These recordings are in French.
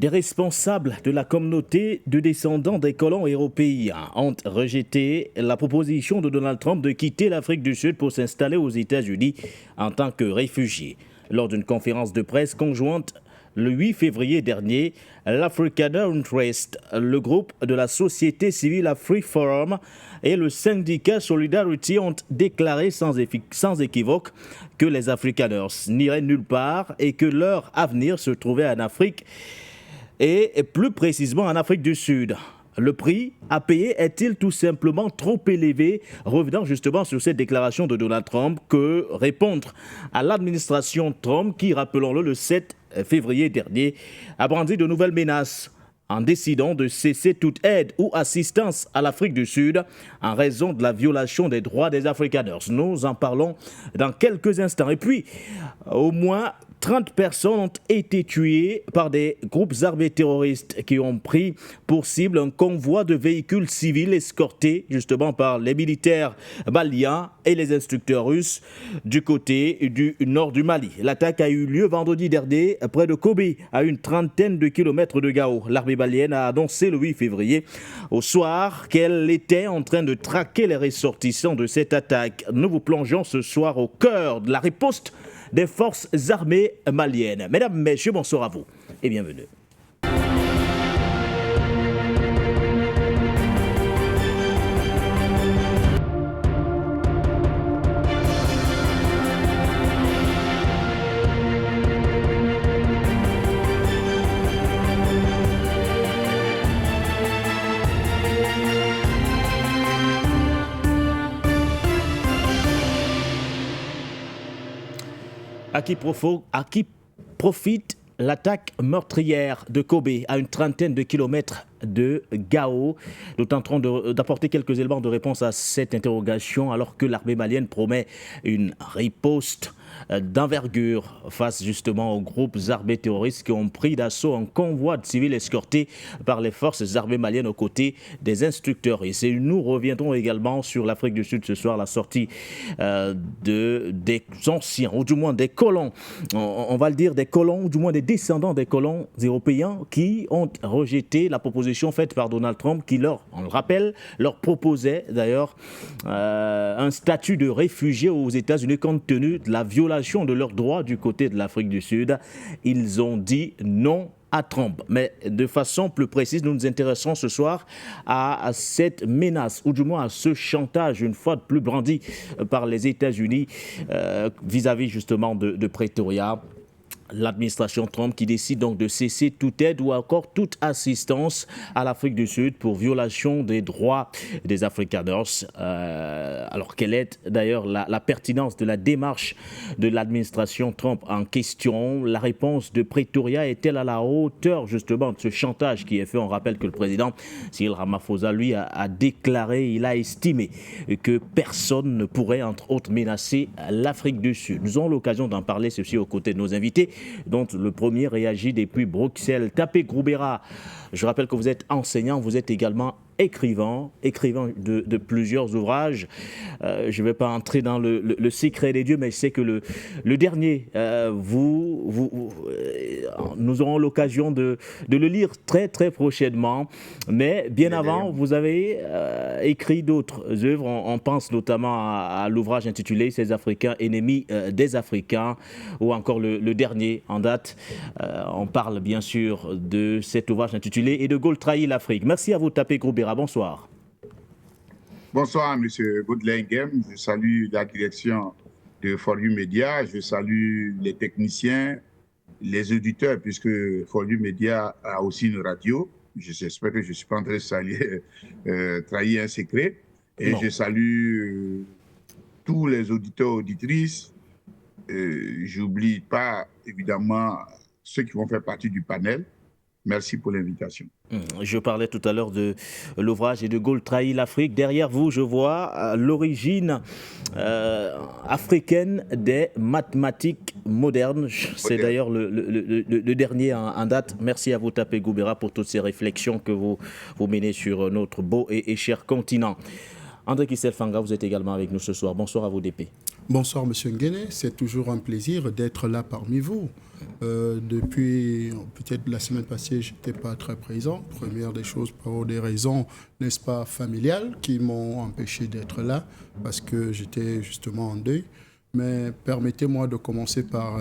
Des responsables de la communauté de descendants des colons européens ont rejeté la proposition de Donald Trump de quitter l'Afrique du Sud pour s'installer aux États-Unis en tant que réfugié. Lors d'une conférence de presse conjointe le 8 février dernier, l'Africaner Interest, le groupe de la société civile Afri Forum et le syndicat Solidarity ont déclaré sans équivoque que les Afrikaners n'iraient nulle part et que leur avenir se trouvait en Afrique et plus précisément en Afrique du Sud. Le prix à payer est-il tout simplement trop élevé? Revenant justement sur cette déclaration de Donald Trump, que répondre à l'administration Trump qui, rappelons-le, le 7 février dernier, a brandi de nouvelles menaces en décidant de cesser toute aide ou assistance à l'Afrique du Sud en raison de la violation des droits des Afrikaners. Nous en parlons dans quelques instants. Et puis, au moins 30 personnes ont été tuées par des groupes armés terroristes qui ont pris pour cible un convoi de véhicules civils escortés justement par les militaires maliens et les instructeurs russes du côté du nord du Mali. L'attaque a eu lieu vendredi dernier près de Kobe, à une trentaine de kilomètres de Gao. L'armée malienne a annoncé le 8 février au soir qu'elle était en train de traquer les ressortissants de cette attaque. Nous vous plongeons ce soir au cœur de la riposte des forces armées maliennes. Mesdames, messieurs, bonsoir à vous et bienvenue. À qui profite l'attaque meurtrière de Kobe, à une trentaine de kilomètres de Gao? Nous tenterons d'apporter quelques éléments de réponse à cette interrogation alors que l'armée malienne promet une riposte d'envergure face justement aux groupes armés terroristes qui ont pris d'assaut un convoi de civils escortés par les forces armées maliennes aux côtés des instructeurs. Et nous reviendrons également sur l'Afrique du Sud ce soir, la sortie des anciens, ou du moins des colons, on va le dire des colons, ou du moins des descendants des colons européens qui ont rejeté la proposition faite par Donald Trump qui on le rappelle, leur proposait d'ailleurs un statut de réfugié aux États-Unis compte tenu de la violation de leurs droits du côté de l'Afrique du Sud. Ils ont dit non à Trump. Mais de façon plus précise, nous nous intéressons ce soir à cette menace, ou du moins à ce chantage, une fois de plus brandi par les États-Unis vis-à-vis justement de Pretoria. L'administration Trump qui décide donc de cesser toute aide ou encore toute assistance à l'Afrique du Sud pour violation des droits des Afrikaners. Alors quelle est d'ailleurs la pertinence de la démarche de l'administration Trump en question? La réponse de Pretoria est-elle à la hauteur justement de ce chantage qui est fait? On rappelle que le président Cyril Ramaphosa, lui, a déclaré, il a estimé que personne ne pourrait entre autres menacer l'Afrique du Sud. Nous aurons l'occasion d'en parler ceci aux côtés de nos invités, dont le premier réagit depuis Bruxelles. Tapé Groubera, je rappelle que vous êtes enseignant, vous êtes également écrivain de plusieurs ouvrages. Je ne vais pas entrer dans le secret des dieux, mais je sais que le dernier, nous aurons l'occasion de le lire très très prochainement. Mais bien avant, vous avez écrit d'autres œuvres. On pense notamment à l'ouvrage intitulé « Ces Africains ennemis des Africains » ou encore le dernier en date. On parle bien sûr de cet ouvrage intitulé « Et de Gaulle trahit l'Afrique ». Merci à vous, Tapé Groubera. Bonsoir. Bonsoir, M. Baudelinghem. Je salue la direction de Forum Média. Je salue les techniciens, les auditeurs, puisque Forum Média a aussi une radio. J'espère que je ne suis pas en train de trahir un secret. Et je salue tous les auditeurs, auditrices. Je n'oublie pas, évidemment, ceux qui vont faire partie du panel. Merci pour l'invitation. Je parlais tout à l'heure de l'ouvrage « Et de Gaulle trahit l'Afrique ». Derrière vous, je vois l'origine africaine des mathématiques modernes. C'est d'ailleurs le dernier en date. Merci à vous, Tapé Groubera, pour toutes ces réflexions que vous menez sur notre beau et cher continent. André Kissel Fanga, vous êtes également avec nous ce soir. Bonsoir à vous, DP. Bonsoir, Monsieur Nguéné. C'est toujours un plaisir d'être là parmi vous. Depuis peut-être la semaine passée, je n'étais pas très présent. Première des choses, pour des raisons, n'est-ce pas, familiales, qui m'ont empêché d'être là, parce que j'étais justement en deuil. Mais permettez-moi de commencer par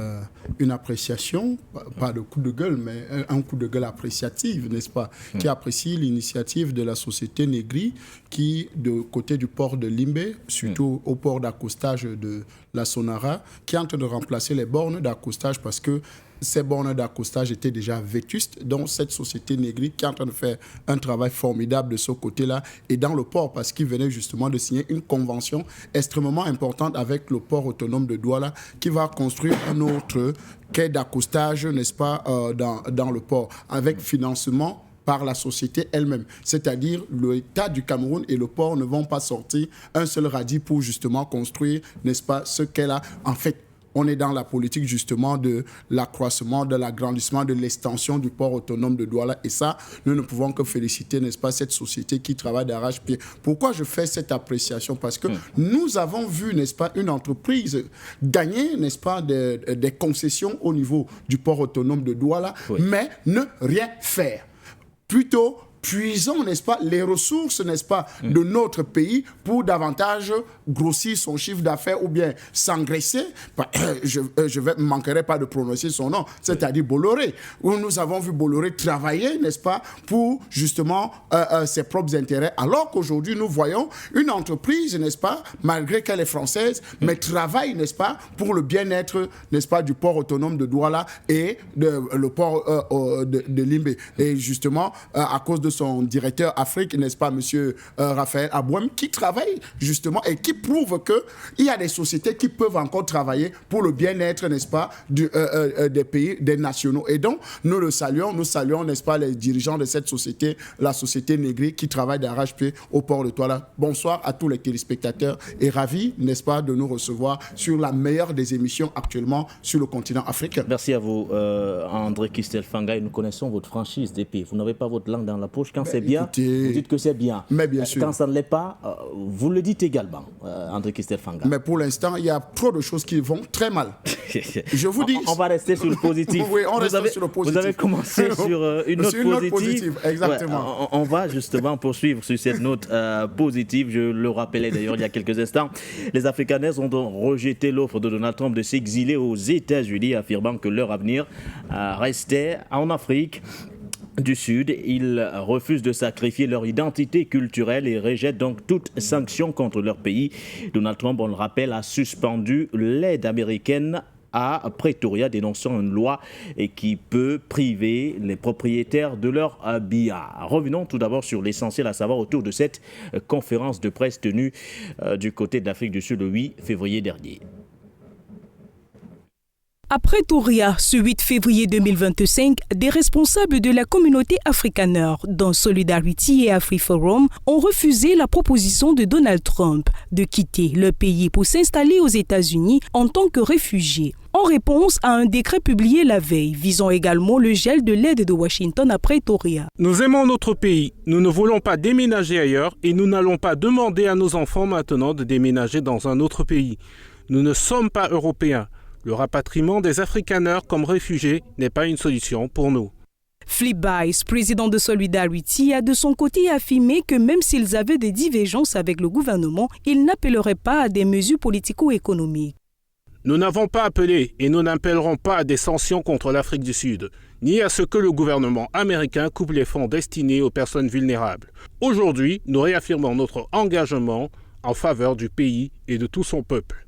une appréciation, pas de coup de gueule, mais un coup de gueule appréciative, n'est-ce pas, qui apprécie l'initiative de la société Negri qui, de côté du port de Limbe, surtout au port d'accostage de la Sonara, qui est en train de remplacer les bornes d'accostage parce que ces bornes d'accostage étaient déjà vétustes, donc cette société Negri qui est en train de faire un travail formidable de ce côté-là et dans le port parce qu'il venait justement de signer une convention extrêmement importante avec le port autonome de Douala qui va construire un autre quai d'accostage, n'est-ce pas, dans le port avec financement par la société elle-même. C'est-à-dire l'État du Cameroun et le port ne vont pas sortir un seul radis pour justement construire, n'est-ce pas, ce qu'elle-là. En fait, on est dans la politique justement de l'accroissement, de l'agrandissement, de l'extension du port autonome de Douala. Et ça, nous ne pouvons que féliciter, n'est-ce pas, cette société qui travaille d'arrache-pied. Pourquoi je fais cette appréciation? Parce que nous avons vu, n'est-ce pas, une entreprise gagner, n'est-ce pas, des concessions au niveau du port autonome de Douala, mais ne rien faire. Plutôt, puisons, n'est-ce pas, les ressources, n'est-ce pas, de notre pays pour davantage grossir son chiffre d'affaires ou bien s'engraisser. Je ne manquerai pas de prononcer son nom, c'est-à-dire Bolloré, où nous avons vu Bolloré travailler, n'est-ce pas, pour justement ses propres intérêts, alors qu'aujourd'hui, nous voyons une entreprise, n'est-ce pas, malgré qu'elle est française, mais travaille, n'est-ce pas, pour le bien-être, n'est-ce pas, du port autonome de Douala et le port de Limbe. Et justement, à cause de son directeur Afrique, n'est-ce pas, monsieur Raphaël Abouem, qui travaille justement et qui prouve qu'il y a des sociétés qui peuvent encore travailler pour le bien-être, n'est-ce pas, des pays, des nationaux. Et donc, nous saluons, n'est-ce pas, les dirigeants de cette société, la société Negri, qui travaille d'arrache-pied au port de Douala. Bonsoir à tous les téléspectateurs et ravis, n'est-ce pas, de nous recevoir sur la meilleure des émissions actuellement sur le continent africain. Merci à vous, André Kistel Fangaï. Nous connaissons votre franchise d'épée. Vous n'avez pas votre langue dans la poche. Quand c'est bien, écoutez, vous dites que c'est bien. Mais bien sûr. Quand ça ne l'est pas, vous le dites également, André Kistel Fangaï. Mais pour l'instant, il y a trop de choses qui vont très mal. Je vous dis... On va rester sur le positif. Oui, on reste sur le positif. Vous avez commencé sur une note positive. Exactement. Ouais, on va justement poursuivre sur cette note positive. Je le rappelais d'ailleurs il y a quelques instants. Les Afrikaners ont donc rejeté l'offre de Donald Trump de s'exiler aux États-Unis, affirmant que leur avenir restait en Afrique du Sud. Ils refusent de sacrifier leur identité culturelle et rejettent donc toute sanction contre leur pays. Donald Trump, on le rappelle, a suspendu l'aide américaine à Pretoria, dénonçant une loi qui peut priver les propriétaires de leur biens. Revenons tout d'abord sur l'essentiel à savoir autour de cette conférence de presse tenue du côté de l'Afrique du Sud le 8 février dernier. À Pretoria, ce 8 février 2025, des responsables de la communauté afrikaner, dont Solidarity et AfriForum, ont refusé la proposition de Donald Trump de quitter le pays pour s'installer aux États-Unis en tant que réfugié, en réponse à un décret publié la veille visant également le gel de l'aide de Washington à Pretoria. Nous aimons notre pays, nous ne voulons pas déménager ailleurs et nous n'allons pas demander à nos enfants maintenant de déménager dans un autre pays. Nous ne sommes pas européens. Le rapatriement des Afrikaners comme réfugiés n'est pas une solution pour nous. Flip Buys, président de Solidarity, a de son côté affirmé que même s'ils avaient des divergences avec le gouvernement, ils n'appelleraient pas à des mesures politico-économiques. Nous n'avons pas appelé et nous n'appellerons pas à des sanctions contre l'Afrique du Sud, ni à ce que le gouvernement américain coupe les fonds destinés aux personnes vulnérables. Aujourd'hui, nous réaffirmons notre engagement en faveur du pays et de tout son peuple.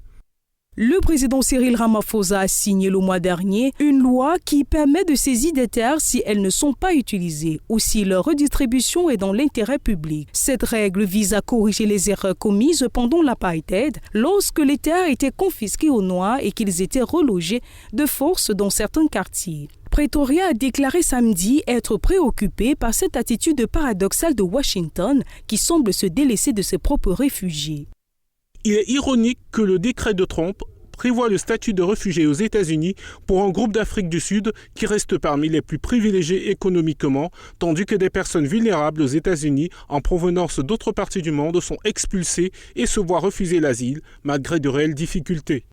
Le président Cyril Ramaphosa a signé le mois dernier une loi qui permet de saisir des terres si elles ne sont pas utilisées ou si leur redistribution est dans l'intérêt public. Cette règle vise à corriger les erreurs commises pendant l'apartheid lorsque les terres étaient confisquées aux Noirs et qu'ils étaient relogés de force dans certains quartiers. Pretoria a déclaré samedi être préoccupé par cette attitude paradoxale de Washington qui semble se délaisser de ses propres réfugiés. Il est ironique que le décret de Trump prévoit le statut de réfugié aux États-Unis pour un groupe d'Afrique du Sud qui reste parmi les plus privilégiés économiquement, tandis que des personnes vulnérables aux États-Unis en provenance d'autres parties du monde sont expulsées et se voient refuser l'asile malgré de réelles difficultés.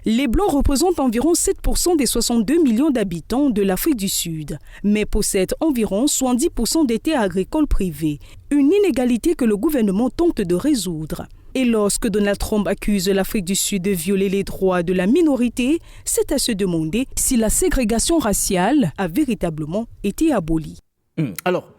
Les Blancs représentent environ 7% des 62 millions d'habitants de l'Afrique du Sud, mais possèdent environ 70% des terres agricoles privées, une inégalité que le gouvernement tente de résoudre. Et lorsque Donald Trump accuse l'Afrique du Sud de violer les droits de la minorité, c'est à se demander si la ségrégation raciale a véritablement été abolie. Alors,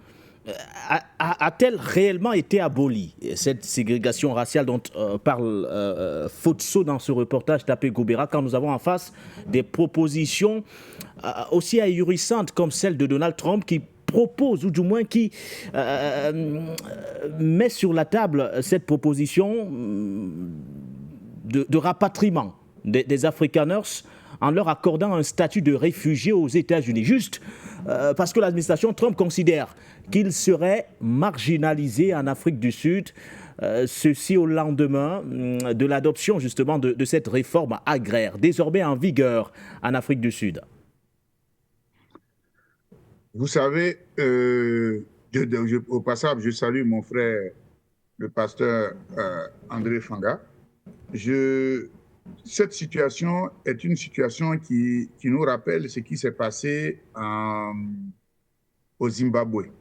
a-t-elle réellement été abolie, cette ségrégation raciale dont parle Fotso dans ce reportage Tapé Goubera, quand nous avons en face des propositions aussi ahurissantes comme celle de Donald Trump qui propose, ou du moins qui met sur la table cette proposition de rapatriement des Afrikaners en leur accordant un statut de réfugié aux États-Unis, juste parce que l'administration Trump considère qu'ils seraient marginalisés en Afrique du Sud, ceci au lendemain de l'adoption justement de cette réforme agraire, désormais en vigueur en Afrique du Sud. Vous savez, au passage, je salue mon frère, le pasteur André Fanga. Cette situation est une situation qui nous rappelle ce qui s'est passé au Zimbabwe.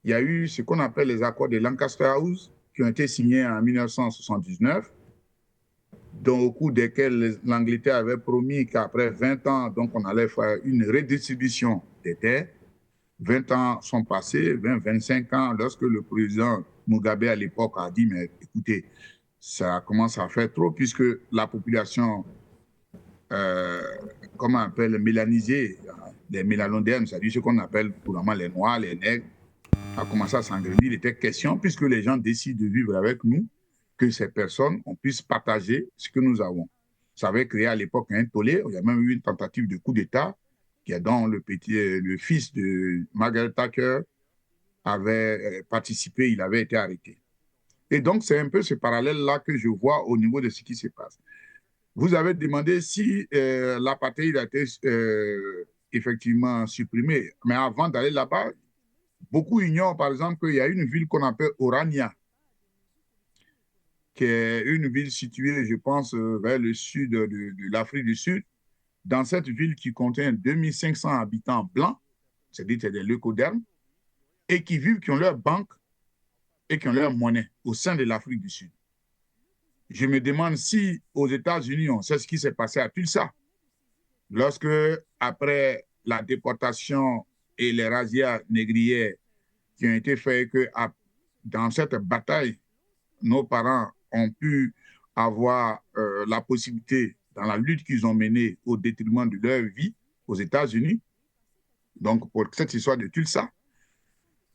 Il y a eu ce qu'on appelle les accords de Lancaster House qui ont été signés en 1979, dont au cours desquels l'Angleterre avait promis qu'après 20 ans, donc on allait faire une redistribution des terres. 20 ans sont passés, 25 ans, lorsque le président Mugabe à l'époque a dit, mais écoutez, ça commence à faire trop puisque la population, comment on appelle, mélanisée, les mélanodèrmes, c'est-à-dire ce qu'on appelle couramment les Noirs, les Nègres, a commencé à s'engrandir. Il était question, puisque les gens décident de vivre avec nous, que ces personnes, on puisse partager ce que nous avons. Ça avait créé à l'époque un tollé. Il y a même eu une tentative de coup d'État dont le fils de Margaret Thatcher avait participé, il avait été arrêté. Et donc, c'est un peu ce parallèle-là que je vois au niveau de ce qui se passe. Vous avez demandé si l'apartheid a été effectivement supprimé. Mais avant d'aller là-bas, beaucoup ignorent, par exemple, qu'il y a une ville qu'on appelle Orania, qui est une ville située, je pense, vers le sud de l'Afrique du Sud. Dans cette ville qui contient 2500 habitants blancs, c'est-à-dire des leucodermes, et qui vivent, qui ont leur banque et qui ont leur monnaie au sein de l'Afrique du Sud. Je me demande si aux États-Unis, on sait ce qui s'est passé à Tulsa, lorsque, après la déportation et les razzias négrières qui ont été faits, que dans cette bataille, nos parents ont pu avoir la possibilité, dans la lutte qu'ils ont menée au détriment de leur vie aux États-Unis, donc pour cette histoire de Tulsa,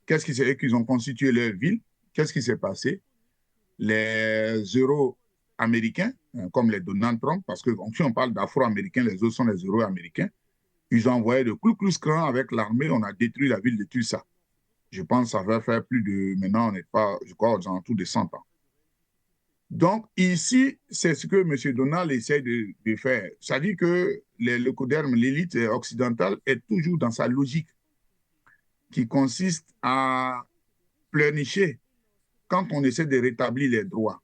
qu'est-ce qui c'est qu'ils ont constitué leur ville? Qu'est-ce qui s'est passé? Les Euro-Américains, comme les Donald Trump, parce que si on parle d'Afro-Américains, les autres sont les Euro-Américains, ils ont envoyé le Ku Klux Klan avec l'armée, on a détruit la ville de Tulsa. Je pense que ça va faire plus de, maintenant on n'est pas, je crois, aux alentours de 100 ans. Donc ici, c'est ce que M. Donald essaie de faire. Ça dit que le leucoderme, l'élite occidentale, est toujours dans sa logique qui consiste à pleurnicher quand on essaie de rétablir les droits.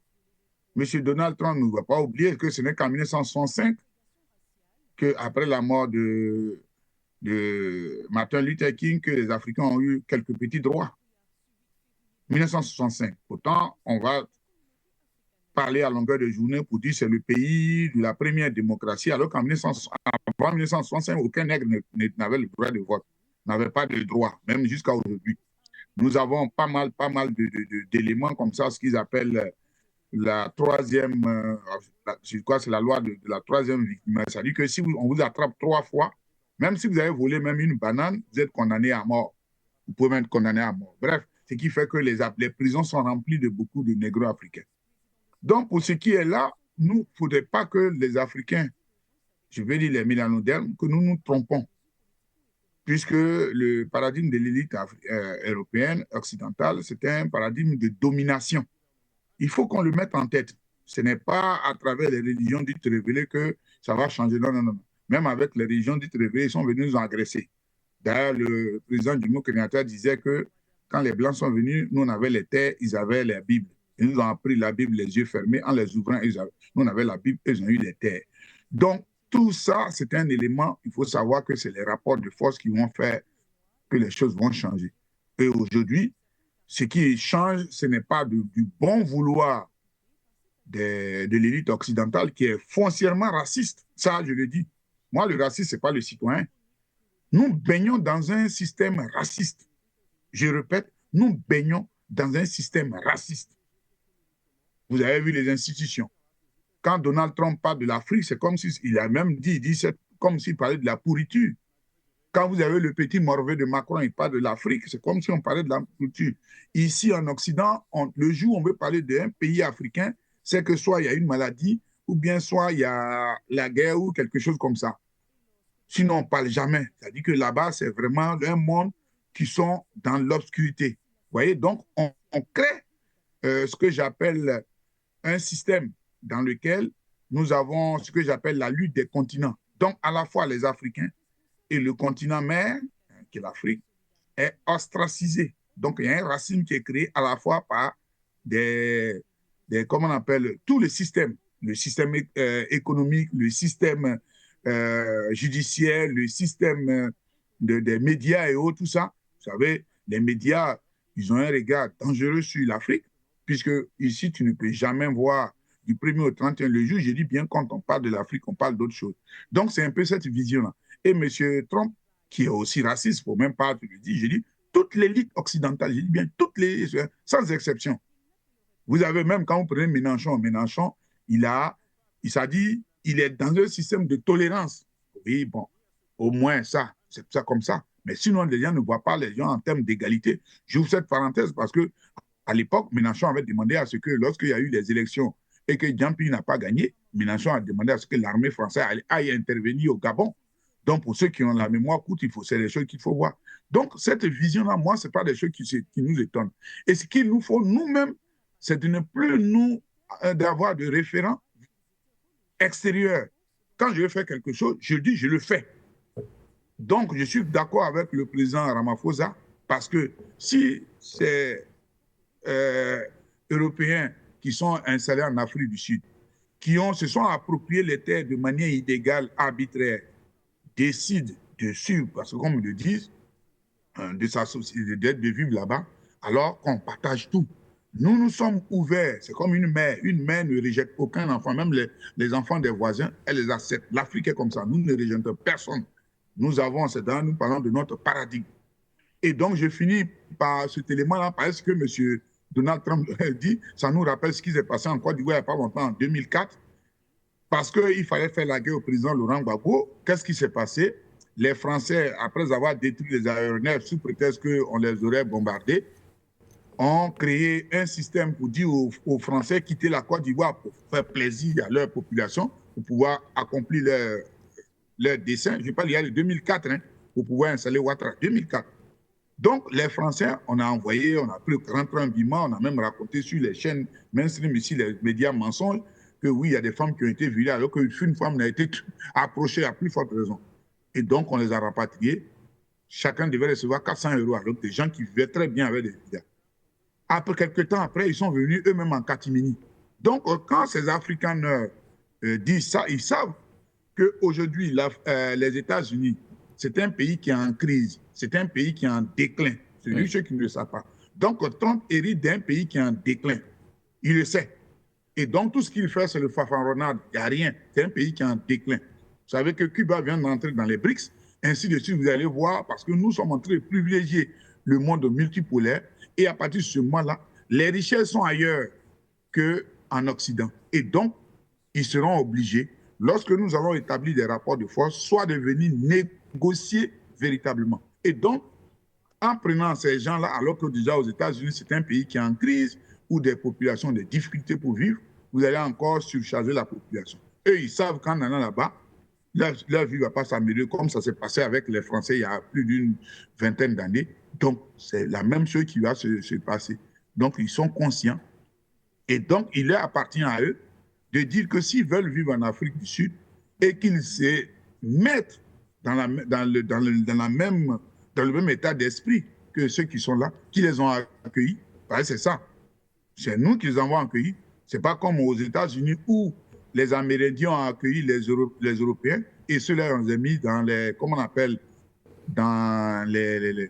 M. Donald Trump ne va pas oublier que ce n'est qu'en 1965 qu'après la mort de Martin Luther King, que les Africains ont eu quelques petits droits. 1965. Pourtant, on va parler à longueur de journée pour dire que c'est le pays de la première démocratie, alors qu'en 1965, aucun nègre n'avait le droit de vote, n'avait pas de droit, même jusqu'à aujourd'hui. Nous avons pas mal d'éléments comme ça, ce qu'ils appellent la troisième, je crois que c'est la loi de la troisième victime. C'est-à-dire que si on vous attrape 3 fois, même si vous avez volé même une banane, vous êtes condamné à mort. Vous pouvez même être condamné à mort. Bref, ce qui fait que les prisons sont remplies de beaucoup de négros africains. Donc, pour ce qui est là, nous, il ne faudrait pas que les Africains, je vais dire les mélanodermes, que nous nous trompons. Puisque le paradigme de l'élite européenne, occidentale, c'était un paradigme de domination. Il faut qu'on le mette en tête. Ce n'est pas à travers les religions dites révélées que ça va changer. Non, non, non. Même avec les religions dites révélées, ils sont venus nous agresser. D'ailleurs, le président Jomo Kenyatta disait que quand les Blancs sont venus, nous, on avait les terres, ils avaient la Bible. Ils nous ont appris la Bible les yeux fermés. En les ouvrant, nous, on avait la Bible, ils ont eu les terres. Donc, tout ça, c'est un élément, il faut savoir que c'est les rapports de force qui vont faire que les choses vont changer. Et aujourd'hui, ce qui change, ce n'est pas du bon vouloir de l'élite occidentale qui est foncièrement raciste. Ça, je le dis. Moi, le raciste, ce n'est pas le citoyen. Nous baignons dans un système raciste. Je répète, nous baignons dans un système raciste. Vous avez vu les institutions. Quand Donald Trump parle de l'Afrique, c'est comme s'il a même dit c'est comme s'il parlait de la pourriture. Quand vous avez le petit Morveux de Macron, il parle de l'Afrique, c'est comme si on parlait de la pourriture. Ici, en Occident, le jour où on veut parler d'un pays africain, c'est que soit il y a une maladie, ou bien soit il y a la guerre ou quelque chose comme ça. Sinon, on ne parle jamais. C'est-à-dire que là-bas, c'est vraiment un monde qui sont dans l'obscurité. Vous voyez, donc on crée ce que j'appelle un système dans lequel nous avons ce que j'appelle la lutte des continents. Donc, à la fois les Africains et le continent mère, qui est l'Afrique, est ostracisé. Donc, il y a un racisme qui est créé à la fois par comment on appelle, tous les systèmes, le système économique, le système judiciaire, le système des médias et autres, tout ça. Vous savez, les médias, ils ont un regard dangereux sur l'Afrique, puisque ici, tu ne peux jamais voir du 1er au 31 le jour. Je dis bien, quand on parle de l'Afrique, on parle d'autre chose. Donc, c'est un peu cette vision-là. Et M. Trump, qui est aussi raciste, pour même pas te le dire, je dis, toute l'élite occidentale, je dis bien, toutes les, sans exception. Vous avez même, quand vous prenez Mélenchon, il s'est dit, il est dans un système de tolérance. Oui, bon, au moins ça, c'est ça comme ça. Mais sinon, les gens ne voient pas les gens en termes d'égalité. J'ouvre cette parenthèse parce que à l'époque, Mélenchon avait demandé à ce que, lorsqu'il y a eu les élections et que Djampi n'a pas gagné, Mélenchon a demandé à ce que l'armée française aille intervenir au Gabon. Donc, pour ceux qui ont la mémoire courte, c'est des choses qu'il faut voir. Donc, cette vision-là, moi, ce n'est pas des choses qui nous étonnent. Et ce qu'il nous faut nous-mêmes, c'est de ne plus d'avoir de référents extérieurs. Quand je veux faire quelque chose, je dis, je le fais. Donc, je suis d'accord avec le président Ramaphosa, parce que si ces Européens qui sont installés en Afrique du Sud, qui se sont appropriés les terres de manière illégale, arbitraire, décident de suivre, parce que comme ils le disent, de sa société, de vivre là-bas, alors qu'on partage tout. Nous, nous sommes ouverts. C'est comme une mère. Une mère ne rejette aucun enfant. Même les enfants des voisins, elle les accepte. L'Afrique est comme ça. Nous ne rejetons personne. Nous parlons de notre paradigme. Et donc, je finis par cet élément-là, parce que M. Donald Trump dit, ça nous rappelle ce qui s'est passé en Côte d'Ivoire il n'y a pas longtemps, en 2004, parce qu'il fallait faire la guerre au président Laurent Gbagbo. Qu'est-ce qui s'est passé? Les Français, après avoir détruit les aéronefs sous prétexte qu'on les aurait bombardés, ont créé un système pour dire aux Français quitter la Côte d'Ivoire pour faire plaisir à leur population, pour pouvoir accomplir leur dessein. Je parle il y a le 2004, pour pouvoir installer Ouattara, 2004. Donc, les Français, on a pris 43 vivements, on a même raconté sur les chaînes mainstream, ici, les médias mensonges, que oui, il y a des femmes qui ont été violées, alors qu'une femme n'a été approchée à plus forte raison. Et donc, on les a rapatriés. Chacun devait recevoir 400 €, alors que des gens qui vivaient très bien avec des médias. Après, quelques temps après, ils sont venus eux-mêmes en catimini. Donc, quand ces Africains disent ça, ils savent qu'aujourd'hui, les États-Unis, c'est un pays qui est en crise, c'est un pays qui est en déclin. C'est lui ceux qui ne le savent pas. Donc, Trump hérite d'un pays qui est en déclin. Il le sait. Et donc, tout ce qu'il fait, c'est le fanfaronnade. Il n'y a rien. C'est un pays qui est en déclin. Vous savez que Cuba vient d'entrer dans les BRICS. Ainsi de suite, vous allez voir, parce que nous sommes en train de privilégier le monde multipolaire. Et à partir de ce moment-là, les richesses sont ailleurs qu'en Occident. Et donc, ils seront obligés, lorsque nous allons établir des rapports de force, soit de venir négocier véritablement. Et donc, en prenant ces gens-là, alors que déjà aux États-Unis, c'est un pays qui est en crise, où des populations ont des difficultés pour vivre, vous allez encore surcharger la population. Eux, ils savent qu'en allant là-bas, leur vie ne va pas s'améliorer comme ça s'est passé avec les Français il y a plus d'une vingtaine d'années. Donc, c'est la même chose qui va se passer. Donc, ils sont conscients. Et donc, il leur appartient à eux de dire que s'ils veulent vivre en Afrique du Sud et qu'ils se mettent dans le même état d'esprit que ceux qui sont là, qui les ont accueillis, c'est ça. C'est nous qui les avons accueillis. Ce n'est pas comme aux États-Unis où les Amérindiens ont accueilli les Européens et ceux-là, on les a mis dans les, comment on appelle, dans les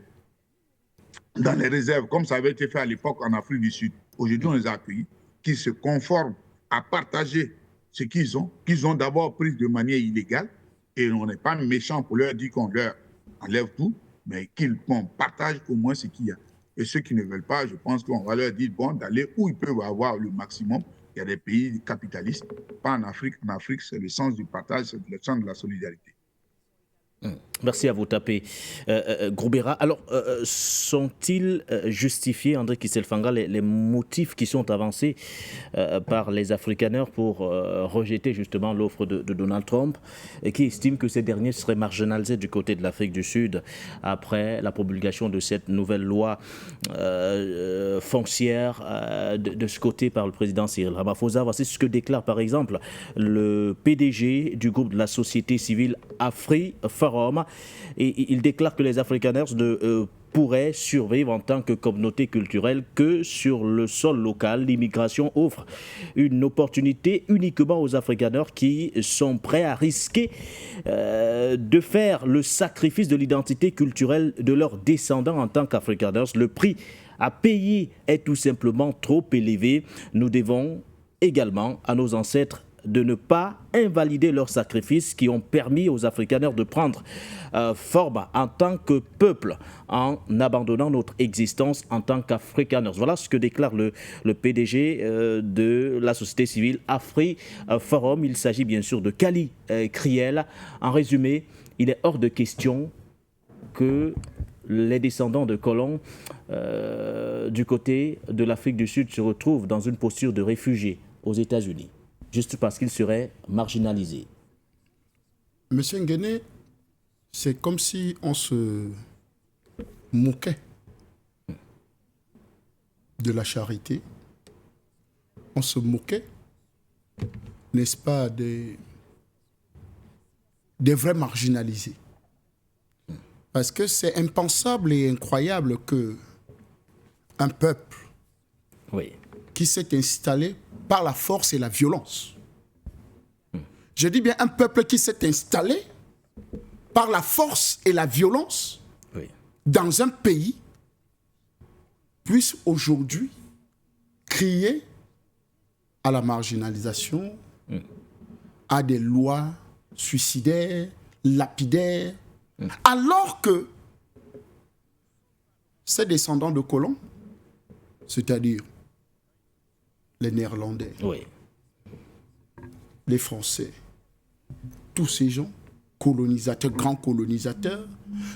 réserves, comme ça avait été fait à l'époque en Afrique du Sud. Aujourd'hui, on les a accueillis, qui se conforment à partager ce qu'ils ont d'abord pris de manière illégale, et on n'est pas méchant pour leur dire qu'on leur enlève tout, mais qu'on partage au moins ce qu'il y a. Et ceux qui ne veulent pas, je pense qu'on va leur dire bon, d'aller où ils peuvent avoir le maximum. Il y a des pays capitalistes, pas en Afrique. En Afrique, c'est le sens du partage, c'est le sens de la solidarité. Merci à vous, Tapé. Groubera, alors, sont-ils justifiés, André Kisselfanga, les motifs qui sont avancés par les afrikaners pour rejeter justement l'offre de Donald Trump et qui estiment que ces derniers seraient marginalisés du côté de l'Afrique du Sud après la promulgation de cette nouvelle loi foncière de ce côté par le président Cyril Ramaphosa? Voici ce que déclare par exemple le PDG du groupe de la société civile AfriForum. Et il déclare que les Afrikaners ne pourraient survivre en tant que communauté culturelle que sur le sol local. L'immigration offre une opportunité uniquement aux Afrikaners qui sont prêts à risquer de faire le sacrifice de l'identité culturelle de leurs descendants en tant qu'Afrikaners. Le prix à payer est tout simplement trop élevé. Nous devons également à nos ancêtres de ne pas invalider leurs sacrifices qui ont permis aux Afrikaners de prendre forme en tant que peuple en abandonnant notre existence en tant qu'Afrikaners. Voilà ce que déclare le PDG de la société civile AfriForum. Il s'agit bien sûr de Kali Kriel. En résumé, il est hors de question que les descendants de colons du côté de l'Afrique du Sud se retrouvent dans une posture de réfugiés aux États-Unis, juste parce qu'ils seraient marginalisés. Monsieur Nguéné, c'est comme si on se moquait de la charité. On se moquait, n'est-ce pas, des vrais marginalisés. Parce que c'est impensable et incroyable qu'un peuple qui s'est installé par la force et la violence. Je dis bien un peuple qui s'est installé par la force et la violence dans un pays puisse aujourd'hui crier à la marginalisation, à des lois suicidaires, lapidaires, alors que ces descendants de colons, c'est-à-dire les Néerlandais, les Français, tous ces gens, colonisateurs, grands colonisateurs,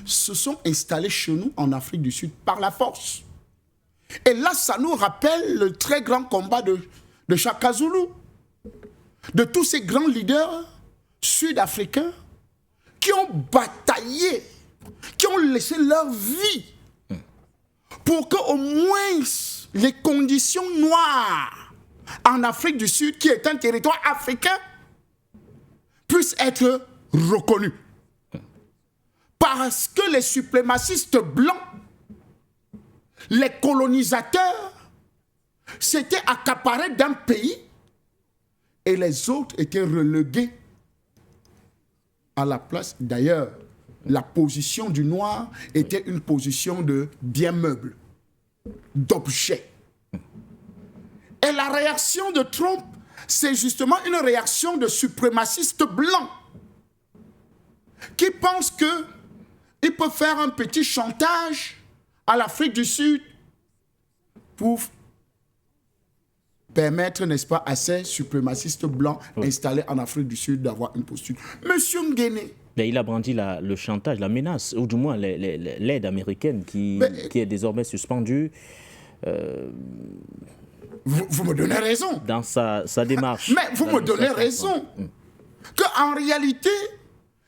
se sont installés chez nous en Afrique du Sud par la force. Et là, ça nous rappelle le très grand combat de Shaka Zulu, de tous ces grands leaders sud-africains qui ont bataillé, qui ont laissé leur vie pour qu'au moins les conditions noires en Afrique du Sud, qui est un territoire africain, puissent être reconnus. Parce que les suprémacistes blancs, les colonisateurs, s'étaient accaparés d'un pays et les autres étaient relégués à la place. D'ailleurs, la position du noir était une position de bien meuble, d'objet. Et la réaction de Trump, c'est justement une réaction de suprémacistes blancs qui pensent qu'ils peuvent faire un petit chantage à l'Afrique du Sud pour permettre, n'est-ce pas, à ces suprémacistes blancs installés en Afrique du Sud d'avoir une posture. Monsieur Nguéné. Mais il a brandi le chantage, la menace, ou du moins l'aide américaine qui est désormais suspendue. Vous me donnez raison. Dans sa démarche. Mais vous me donnez raison. Qu'en réalité,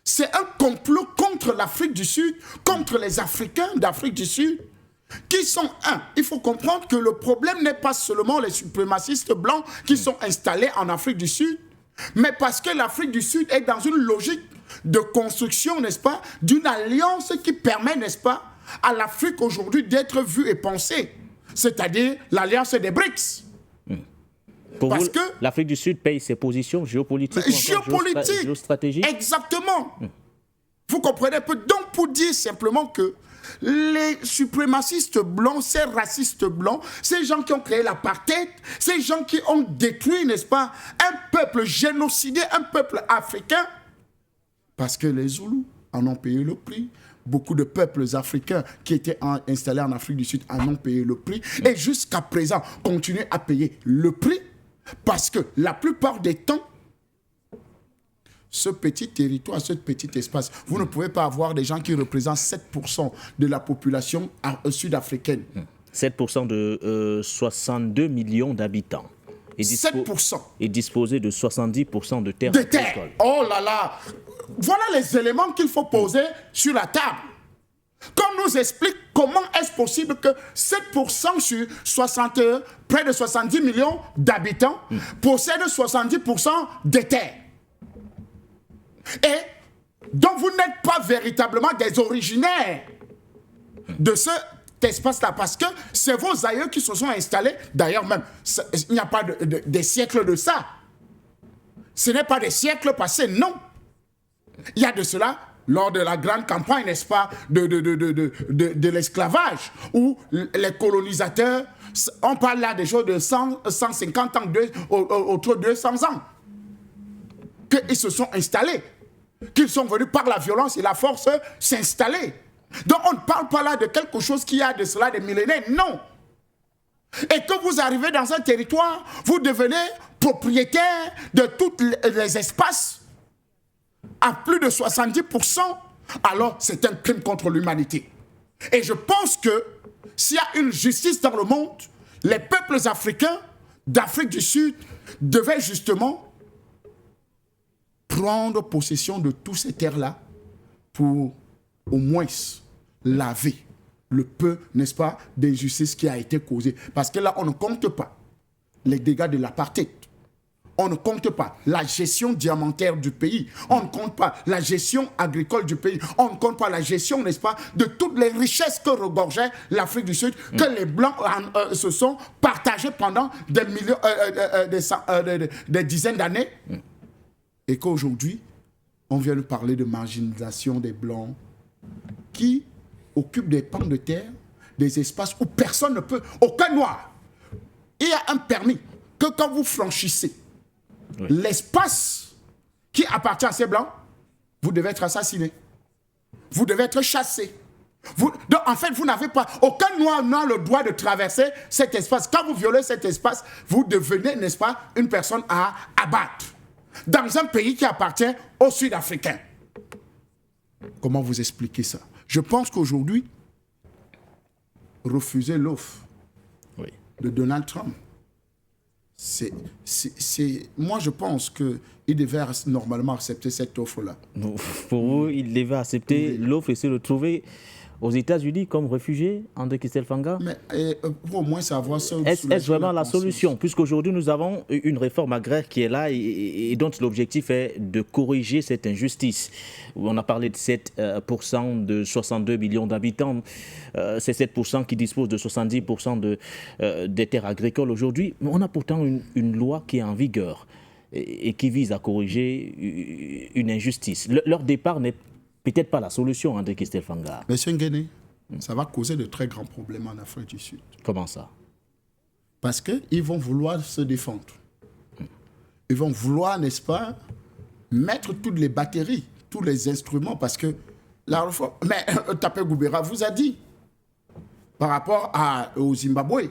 c'est un complot contre l'Afrique du Sud, contre les Africains d'Afrique du Sud, qui sont il faut comprendre que le problème n'est pas seulement les suprémacistes blancs qui sont installés en Afrique du Sud, mais parce que l'Afrique du Sud est dans une logique de construction, n'est-ce pas, d'une alliance qui permet, n'est-ce pas, à l'Afrique aujourd'hui d'être vue et pensée, c'est-à-dire l'alliance des BRICS. Pour Parce vous, que l'Afrique du Sud paye ses positions géopolitiques géostratégiques. Exactement. Vous comprenez un peu. Donc, pour dire simplement que les suprémacistes blancs, ces racistes blancs, ces gens qui ont créé l'apartheid, ces gens qui ont détruit, n'est-ce pas, un peuple génocidé, un peuple africain, parce que les Zoulous en ont payé le prix. Beaucoup de peuples africains qui étaient installés en Afrique du Sud en ont payé le prix et jusqu'à présent continuent à payer le prix parce que la plupart des temps, ce petit territoire, ce petit espace, vous ne pouvez pas avoir des gens qui représentent 7% de la population sud-africaine. 7% de 62 millions d'habitants. 7%. Et disposer de 70% de terres agricoles. Oh là là. Voilà les éléments qu'il faut poser sur la table. Qu'on nous explique comment est-ce possible que 7% sur près de 70 millions d'habitants possèdent 70% des terres. Et donc vous n'êtes pas véritablement des originaires de cet espace-là, parce que c'est vos aïeux qui se sont installés. D'ailleurs même, il n'y a pas des siècles de ça. Ce n'est pas des siècles passés, non. Il y a de cela, lors de la grande campagne, n'est-ce pas, de l'esclavage, où les colonisateurs, on parle là des choses de 150 ans, autour de 200 ans, qu'ils se sont installés, qu'ils sont venus par la violence et la force s'installer. Donc on ne parle pas là de quelque chose qui a de cela des millénaires, non. Et que vous arrivez dans un territoire, vous devenez propriétaire de tous les espaces, à plus de 70%, alors c'est un crime contre l'humanité. Et je pense que s'il y a une justice dans le monde, les peuples africains d'Afrique du Sud devaient justement prendre possession de tous ces terres-là pour au moins laver le peu, n'est-ce pas, d'injustice qui a été causée. Parce que là, on ne compte pas les dégâts de l'apartheid. On ne compte pas la gestion diamantaire du pays. On ne compte pas la gestion agricole du pays. On ne compte pas la gestion, n'est-ce pas, de toutes les richesses que regorgeait l'Afrique du Sud, que les Blancs se sont partagés pendant des millions, des dizaines d'années. Et qu'aujourd'hui, on vient de parler de marginalisation des Blancs qui occupent des pans de terre, des espaces où personne ne peut, aucun noir. Il y a un permis que quand vous franchissez, l'espace qui appartient à ces Blancs, vous devez être assassiné. Vous devez être chassé. Donc, en fait, vous n'avez pas... Aucun noir n'a le droit de traverser cet espace. Quand vous violez cet espace, vous devenez, n'est-ce pas, une personne à abattre. Dans un pays qui appartient aux Sud-Africains. Comment vous expliquer ça? Je pense qu'aujourd'hui, refuser l'offre de Donald Trump, moi, je pense qu'il devait normalement accepter cette offre-là. Pour vous, il devait accepter l'offre et se retrouver aux États-Unis comme réfugié, André Kistelfanga? Mais pour au moins savoir ça. Est-ce vraiment la solution? Puisqu'aujourd'hui, nous avons une réforme agraire qui est là et dont l'objectif est de corriger cette injustice. On a parlé de 7% de 62 millions d'habitants. C'est 7% qui disposent de 70% des terres agricoles aujourd'hui. Mais on a pourtant une loi qui est en vigueur et qui vise à corriger une injustice. Leur départ n'est peut-être pas la solution, André Kistelfanga. Monsieur Nguéné, ça va causer de très grands problèmes en Afrique du Sud. Comment ça? Parce qu'ils vont vouloir se défendre. Ils vont vouloir, n'est-ce pas, mettre toutes les batteries, tous les instruments, parce que la réforme... Mais Tapé Goubera vous a dit, par rapport au Zimbabwe,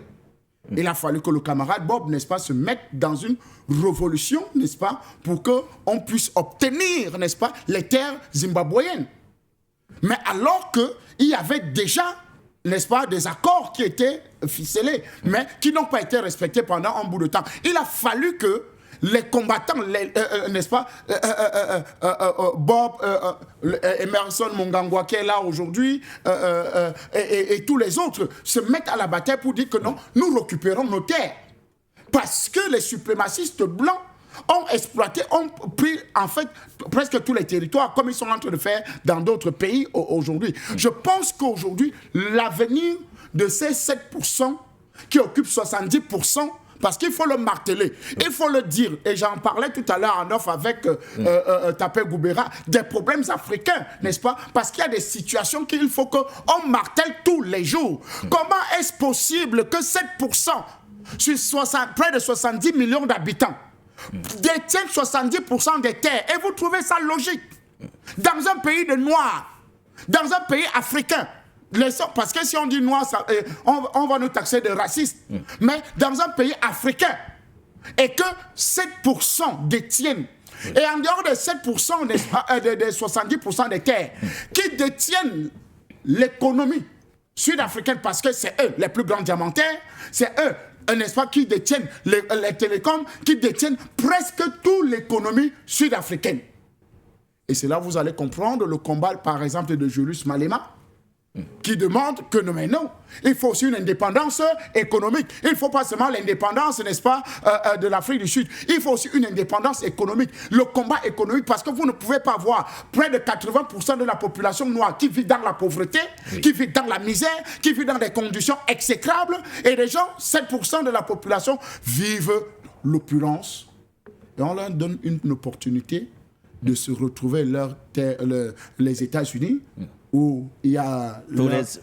il a fallu que le camarade Bob, n'est-ce pas, se mette dans une révolution, n'est-ce pas, pour qu'on puisse obtenir, n'est-ce pas, les terres zimbabwéennes. Mais alors qu'il y avait déjà, n'est-ce pas, des accords qui étaient ficelés, mais qui n'ont pas été respectés pendant un bout de temps. Il a fallu que les combattants, n'est-ce pas, Bob, Emerson Mnangagwa qui est là aujourd'hui, et tous les autres se mettent à la bataille pour dire que non, nous récupérons nos terres. Parce que les suprémacistes blancs ont exploité, ont pris en fait presque tous les territoires comme ils sont en train de faire dans d'autres pays aujourd'hui. Je pense qu'aujourd'hui, l'avenir de ces 7% qui occupent 70%, parce qu'il faut le marteler, il faut le dire, et j'en parlais tout à l'heure en off avec Tapé Goubera, des problèmes africains, n'est-ce pas? Parce qu'il y a des situations qu'il faut qu'on martèle tous les jours. Comment est-ce possible que 7% sur près de 70 millions d'habitants détiennent 70% des terres? Et vous trouvez ça logique? Dans un pays de noirs, dans un pays africain, parce que si on dit noir, on va nous taxer de racistes. Mais dans un pays africain, et que 7% détiennent, et en dehors de 7% des 70% des terres, qui détiennent l'économie sud-africaine, parce que c'est eux les plus grands diamantaires, c'est eux, n'est-ce pas, qui détiennent les télécoms, qui détiennent presque toute l'économie sud-africaine. Et c'est là que vous allez comprendre le combat, par exemple, de Julius Malema, qui demande que non, mais non, il faut aussi une indépendance économique. Il ne faut pas seulement l'indépendance, n'est-ce pas, de l'Afrique du Sud. Il faut aussi une indépendance économique. Le combat économique, parce que vous ne pouvez pas avoir près de 80% de la population noire qui vit dans la pauvreté, qui vit dans la misère, qui vit dans des conditions exécrables, et les gens, 7% de la population vivent l'opulence. Et on leur donne une opportunité de se retrouver les États-Unis, où il y a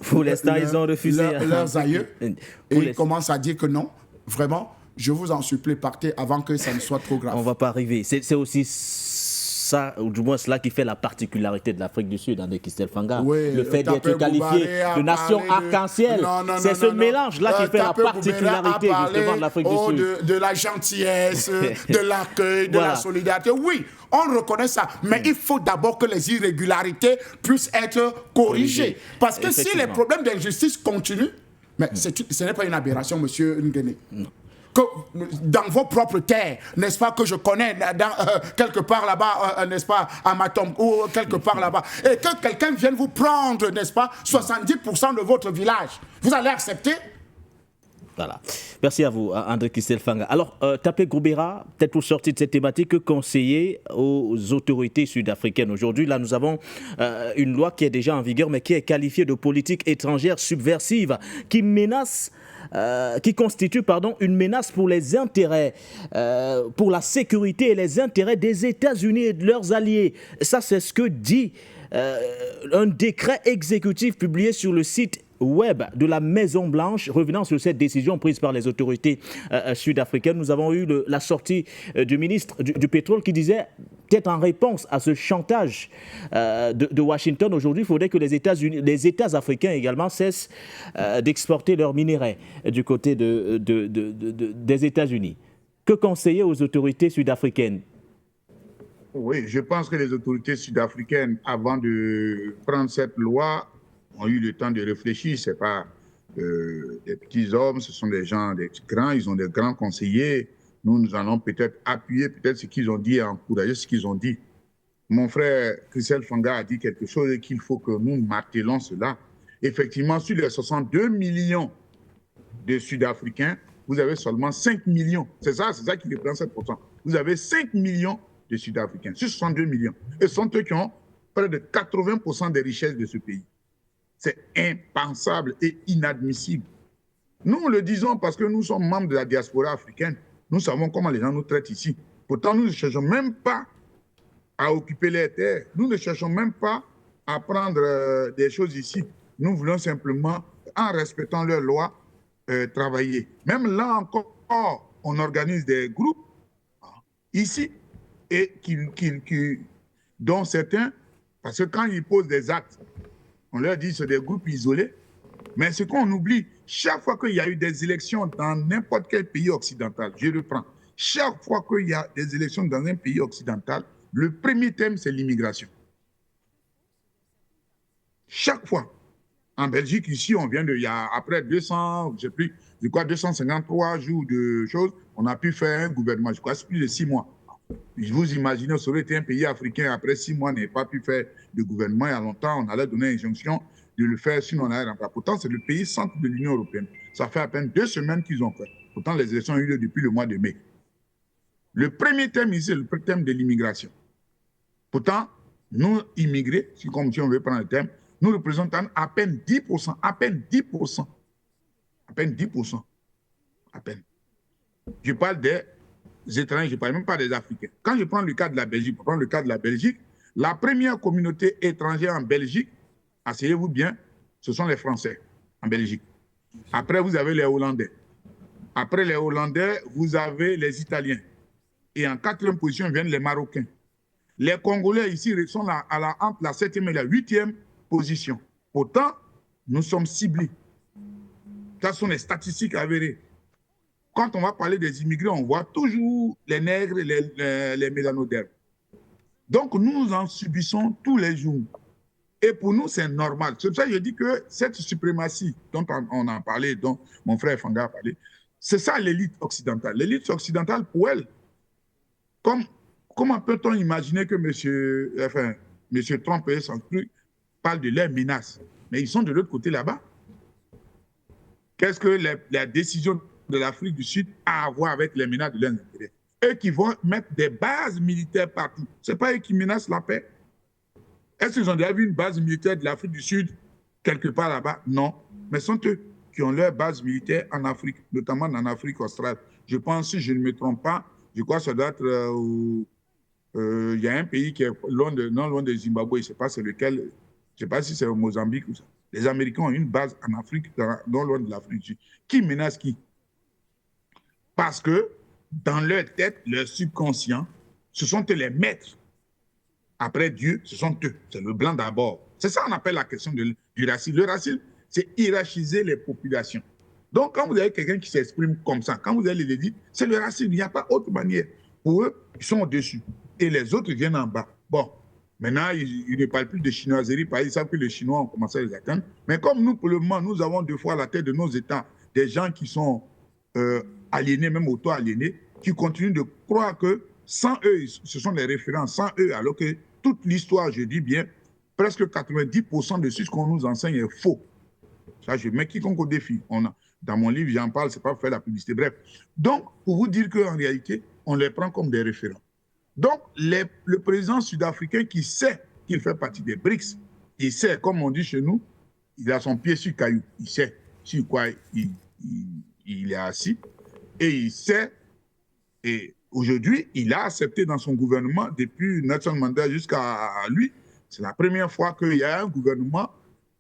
pour l'instant, ils ont refusé leurs aïeux, et ils commencent à dire que non, vraiment, je vous en supplie, partez avant que ça ne soit trop grave. On ne va pas arriver. C'est aussi ça, ou du moins cela qui fait la particularité de l'Afrique du Sud, André Kistelfanga. Oui, le fait d'être qualifié de nation arc-en-ciel. C'est ce mélange-là qui fait la particularité justement de l'Afrique du Sud. De la gentillesse, de l'accueil, de la solidarité. Oui, on reconnaît ça. Mais il faut d'abord que les irrégularités puissent être corrigées. Parce que si les problèmes d'injustice continuent, mais ce n'est pas une aberration, monsieur Nguéné. Que dans vos propres terres, n'est-ce pas, que je connais quelque part là-bas, n'est-ce pas, à Matom, ou quelque part là-bas, et que quelqu'un vienne vous prendre, n'est-ce pas, 70% de votre village, vous allez accepter? Voilà. Merci à vous, André Kistelfanga. Alors, Tapé Goubera, peut-être pour sortir de cette thématique, que conseiller aux autorités sud-africaines aujourd'hui? Là, nous avons une loi qui est déjà en vigueur, mais qui est qualifiée de politique étrangère subversive, qui constitue une menace pour les intérêts, pour la sécurité et les intérêts des États-Unis et de leurs alliés. Ça, c'est ce que dit un décret exécutif publié sur le site web de la Maison-Blanche, revenant sur cette décision prise par les autorités sud-africaines. Nous avons eu la sortie du ministre du Pétrole qui disait, peut-être en réponse à ce chantage de Washington, aujourd'hui, il faudrait que les États africains également cessent d'exporter leurs minerais du côté des États-Unis. Que conseiller aux autorités sud-africaines? Oui, je pense que les autorités sud-africaines, avant de prendre cette loi, ont eu le temps de réfléchir. Ce n'est pas des petits hommes, ce sont des gens, des grands, ils ont des grands conseillers. Nous allons peut-être appuyer ce qu'ils ont dit et encourager ce qu'ils ont dit. Mon frère Kistelfanga a dit quelque chose et qu'il faut que nous martelons cela. Effectivement, sur les 62 millions de Sud-Africains, vous avez seulement 5 millions. C'est ça qui représente 7%. Vous avez 5 millions de Sud-Africains sur 62 millions. Et ce sont eux qui ont près de 80% des richesses de ce pays. C'est impensable et inadmissible. Nous le disons parce que nous sommes membres de la diaspora africaine. Nous savons comment les gens nous traitent ici. Pourtant, nous ne cherchons même pas à occuper les terres. Nous ne cherchons même pas à prendre des choses ici. Nous voulons simplement, en respectant leurs lois, travailler. Même là encore, on organise des groupes ici et dont certains, parce que quand ils posent des actes, on leur dit que c'est des groupes isolés. Mais ce qu'on oublie, chaque fois qu'il y a eu des élections dans n'importe quel pays occidental, je reprends, chaque fois qu'il y a des élections dans un pays occidental, le premier thème, c'est l'immigration. Chaque fois. En Belgique, ici, on vient de, il y a, après 200, je sais plus, je crois 253 jours de choses, on a pu faire un gouvernement, je crois, c'est plus de 6 mois. Vous imaginez, ça aurait été un pays africain, après 6 mois, n'avait pas pu faire de gouvernement, il y a longtemps, on allait donner l'injonction de le faire, sinon on allait rentrer. Pourtant, c'est le pays centre de l'Union européenne. Ça fait à peine 2 semaines qu'ils ont fait. Pourtant, les élections ont eu lieu depuis le mois de mai. Le premier thème ici, c'est le thème de l'immigration. Pourtant, nous, immigrés, comme si on veut prendre le thème, nous représentons à peine 10%, à peine 10%, à peine 10%, à peine. Je parle des étrangers, je ne parle même pas des Africains. Quand je prends le cas de la Belgique, pour prendre le cas de la Belgique, la première communauté étrangère en Belgique, asseyez-vous bien, ce sont les Français en Belgique. Après, vous avez les Hollandais. Après les Hollandais, vous avez les Italiens. Et en quatrième position viennent les Marocains. Les Congolais ici sont entre la 7e et la 8e position. Pourtant, nous sommes ciblés. Ce sont les statistiques avérées. Quand on va parler des immigrés, on voit toujours les nègres et les mélanodermes. Donc, nous en subissons tous les jours. Et pour nous, c'est normal. C'est pour ça que je dis que cette suprématie dont on a parlé, dont mon frère Fanga a parlé, c'est ça l'élite occidentale. L'élite occidentale, pour elle, comment peut-on imaginer que M. Trump et son truc parlent de leurs menaces? Mais ils sont de l'autre côté là-bas. Qu'est-ce que la décision de l'Afrique du Sud a à voir avec les menaces de leurs intérêts? Eux qui vont mettre des bases militaires partout. Ce n'est pas eux qui menacent la paix. Est-ce qu'ils ont déjà vu une base militaire de l'Afrique du Sud quelque part là-bas? Non. Mais ce sont eux qui ont leur base militaire en Afrique, notamment en Afrique australe. Je pense, si je ne me trompe pas, je crois que ça doit être... il y a un pays qui est non loin de Zimbabwe, je ne sais pas c'est lequel, je ne sais pas si c'est au Mozambique ou ça. Les Américains ont une base en Afrique, non loin de l'Afrique du Sud. Qui menace qui? Parce que dans leur tête, leur subconscient, ce sont eux les maîtres. Après Dieu, ce sont eux. C'est le blanc d'abord. C'est ça qu'on appelle la question du racisme. Le racisme, c'est hiérarchiser les populations. Donc, quand vous avez quelqu'un qui s'exprime comme ça, quand vous allez les dire, c'est le racisme. Il n'y a pas autre manière. Pour eux, ils sont au-dessus. Et les autres viennent en bas. Bon, maintenant, ils ne parlent plus de chinoiserie. Ils savent que les Chinois ont commencé à les atteindre. Mais comme nous, pour le moment, nous avons deux fois à la tête de nos États des gens qui sont aliénés, même auto-aliénés, qui continuent de croire que sans eux, ce sont des références, sans eux, alors que toute l'histoire, je dis bien, presque 90% de ce qu'on nous enseigne est faux. Ça, je mets quiconque au défi. Dans mon livre, j'en parle, c'est pas pour faire la publicité. Bref. Donc, pour vous dire qu'en réalité, on les prend comme des référents. Donc, le président sud-africain qui sait qu'il fait partie des BRICS, il sait, comme on dit chez nous, il a son pied sur caillou. Il sait sur quoi il est assis. Et il sait, et aujourd'hui, il a accepté dans son gouvernement, depuis Nelson Mandela jusqu'à lui, c'est la première fois qu'il y a un gouvernement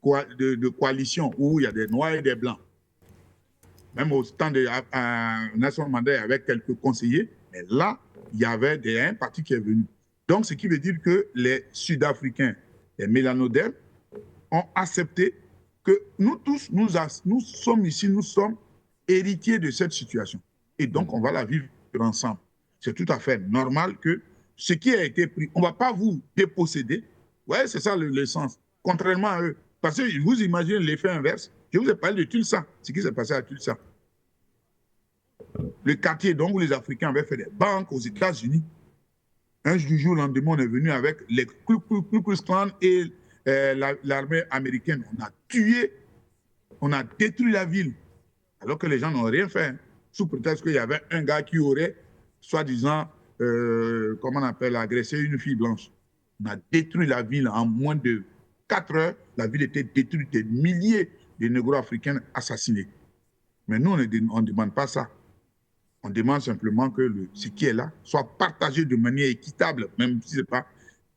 de coalition où il y a des noirs et des blancs. Même au temps de Nelson Mandela, il y avait quelques conseillers, mais là, il y avait un parti qui est venu. Donc, ce qui veut dire que les Sud-Africains, les mélanodermes, ont accepté que nous tous, nous sommes ici, nous sommes héritiers de cette situation. Et donc, on va la vivre ensemble. C'est tout à fait normal que ce qui a été pris, on ne va pas vous déposséder. Ouais, c'est ça le sens. Contrairement à eux. Parce que vous imaginez l'effet inverse. Je vous ai parlé de Tulsa, ce qui s'est passé à Tulsa. Le quartier donc, où les Africains avaient fait des banques aux États-Unis. Un jour, au lendemain, on est venu avec les Ku Klux Klan et l'armée américaine. On a tué, on a détruit la ville, alors que les gens n'ont rien fait. Sous prétexte qu'il y avait un gars qui aurait, soi-disant, comment on appelle, agressé une fille blanche. On a détruit la ville en moins de 4 heures. La ville était détruite, des milliers de négro-africains assassinés. Mais nous, on ne demande pas ça. On demande simplement que ce qui est là soit partagé de manière équitable, même si ce n'est pas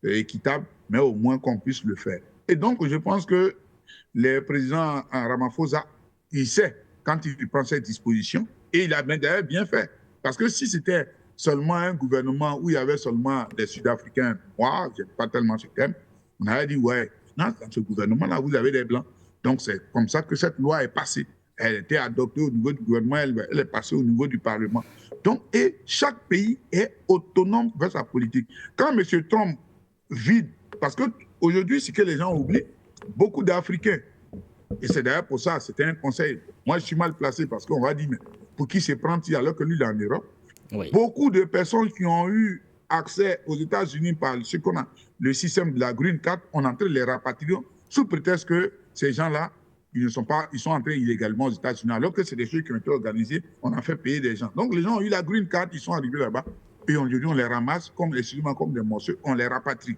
équitable, mais au moins qu'on puisse le faire. Et donc, je pense que le président Ramaphosa, il sait quand il prend cette disposition, et il a d'ailleurs bien fait. Parce que si c'était seulement un gouvernement où il y avait seulement des Sud-Africains noirs, je n'aime pas tellement ce thème, on aurait dit, ouais, non, dans ce gouvernement-là, vous avez des Blancs. Donc, c'est comme ça que cette loi est passée. Elle était adoptée au niveau du gouvernement, elle est passée au niveau du Parlement. Donc, et chaque pays est autonome vers sa politique. Quand M. Trump vide, parce qu'aujourd'hui, ce que les gens oublient, beaucoup d'Africains Et c'est d'ailleurs pour ça, c'était un conseil. Moi, je suis mal placé parce qu'on va dire, mais pour qui se prend-il alors que lui, il est en Europe? Oui. Beaucoup de personnes qui ont eu accès aux États-Unis par ce qu'on a, le système de la Green Card, on est en train de les rapatrier sous prétexte que ces gens-là, ils sont entrés illégalement aux États-Unis, alors que c'est des choses qui ont été organisées, on a fait payer des gens. Donc les gens ont eu la Green Card, ils sont arrivés là-bas, et aujourd'hui on les ramasse comme des morceaux, on les rapatrie.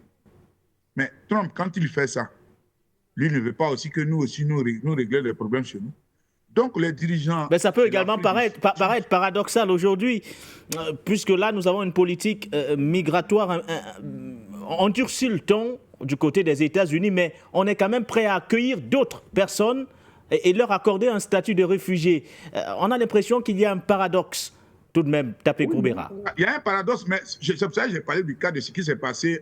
Mais Trump, quand il fait ça, lui ne veut pas aussi que nous aussi nous régler les problèmes chez nous. Donc les dirigeants... Mais ça peut également paraître paradoxal aujourd'hui, puisque là nous avons une politique migratoire, on durcit le ton du côté des États-Unis, mais on est quand même prêt à accueillir d'autres personnes et leur accorder un statut de réfugié. On a l'impression qu'il y a un paradoxe tout de même, Tapé Kourbera. Il y a un paradoxe, mais c'est pour ça que j'ai parlé du cas de ce qui s'est passé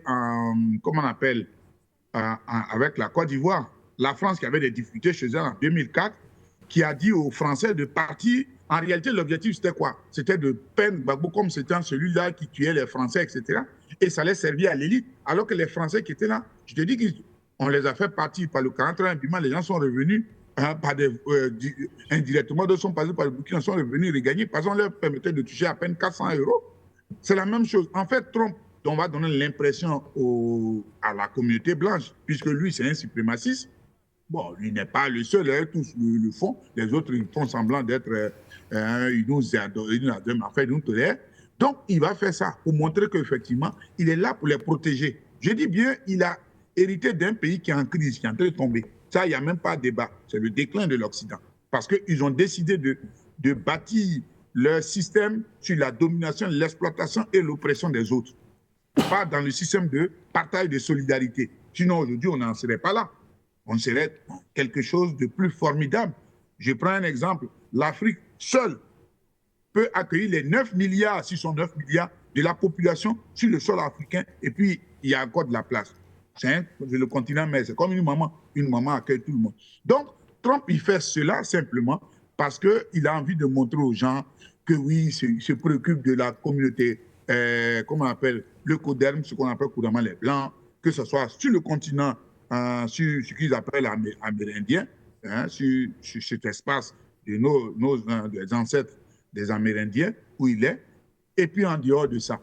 avec la Côte d'Ivoire. La France qui avait des difficultés chez elle en 2004, qui a dit aux Français de partir. En réalité, l'objectif, c'était quoi? C'était de peindre Gbagbo comme c'était celui-là qui tuait les Français, etc. Et ça allait servir à l'élite. Alors que les Français qui étaient là, je te dis qu'on les a fait partir par le 43, et puis les gens sont revenus indirectement, d'autres sont passés par le Burkina, sont revenus regagner parce qu'on leur permettait de toucher à peine 400 €. C'est la même chose. En fait, Trump, on va donner l'impression à la communauté blanche, puisque lui, c'est un suprémaciste. Bon, lui n'est pas le seul, tous le font. Les autres, ils font semblant d'être, ils nous adorent, ils nous tolèrent. Donc, il va faire ça pour montrer qu'effectivement, il est là pour les protéger. Je dis bien, il a hérité d'un pays qui est en crise, qui est en train de tomber. Ça, il n'y a même pas de débat. C'est le déclin de l'Occident. Parce qu'ils ont décidé de bâtir leur système sur la domination, l'exploitation et l'oppression des autres. Pas dans le système de partage de solidarité. Sinon, aujourd'hui, on n'en serait pas là. On serait quelque chose de plus formidable. Je prends un exemple. L'Afrique seule peut accueillir les 9 milliards, s'ils sont 9 milliards, de la population sur le sol africain. Et puis, il y a encore de la place. C'est le continent, mais c'est comme une maman. Une maman accueille tout le monde. Donc, Trump, il fait cela simplement parce qu'il a envie de montrer aux gens que oui, il se préoccupe de la communauté, comment on appelle, le coderme, ce qu'on appelle couramment les Blancs, que ce soit sur le continent, sur ce qu'ils appellent Amérindiens, sur cet espace de des ancêtres des Amérindiens, où il est, et puis en dehors de ça.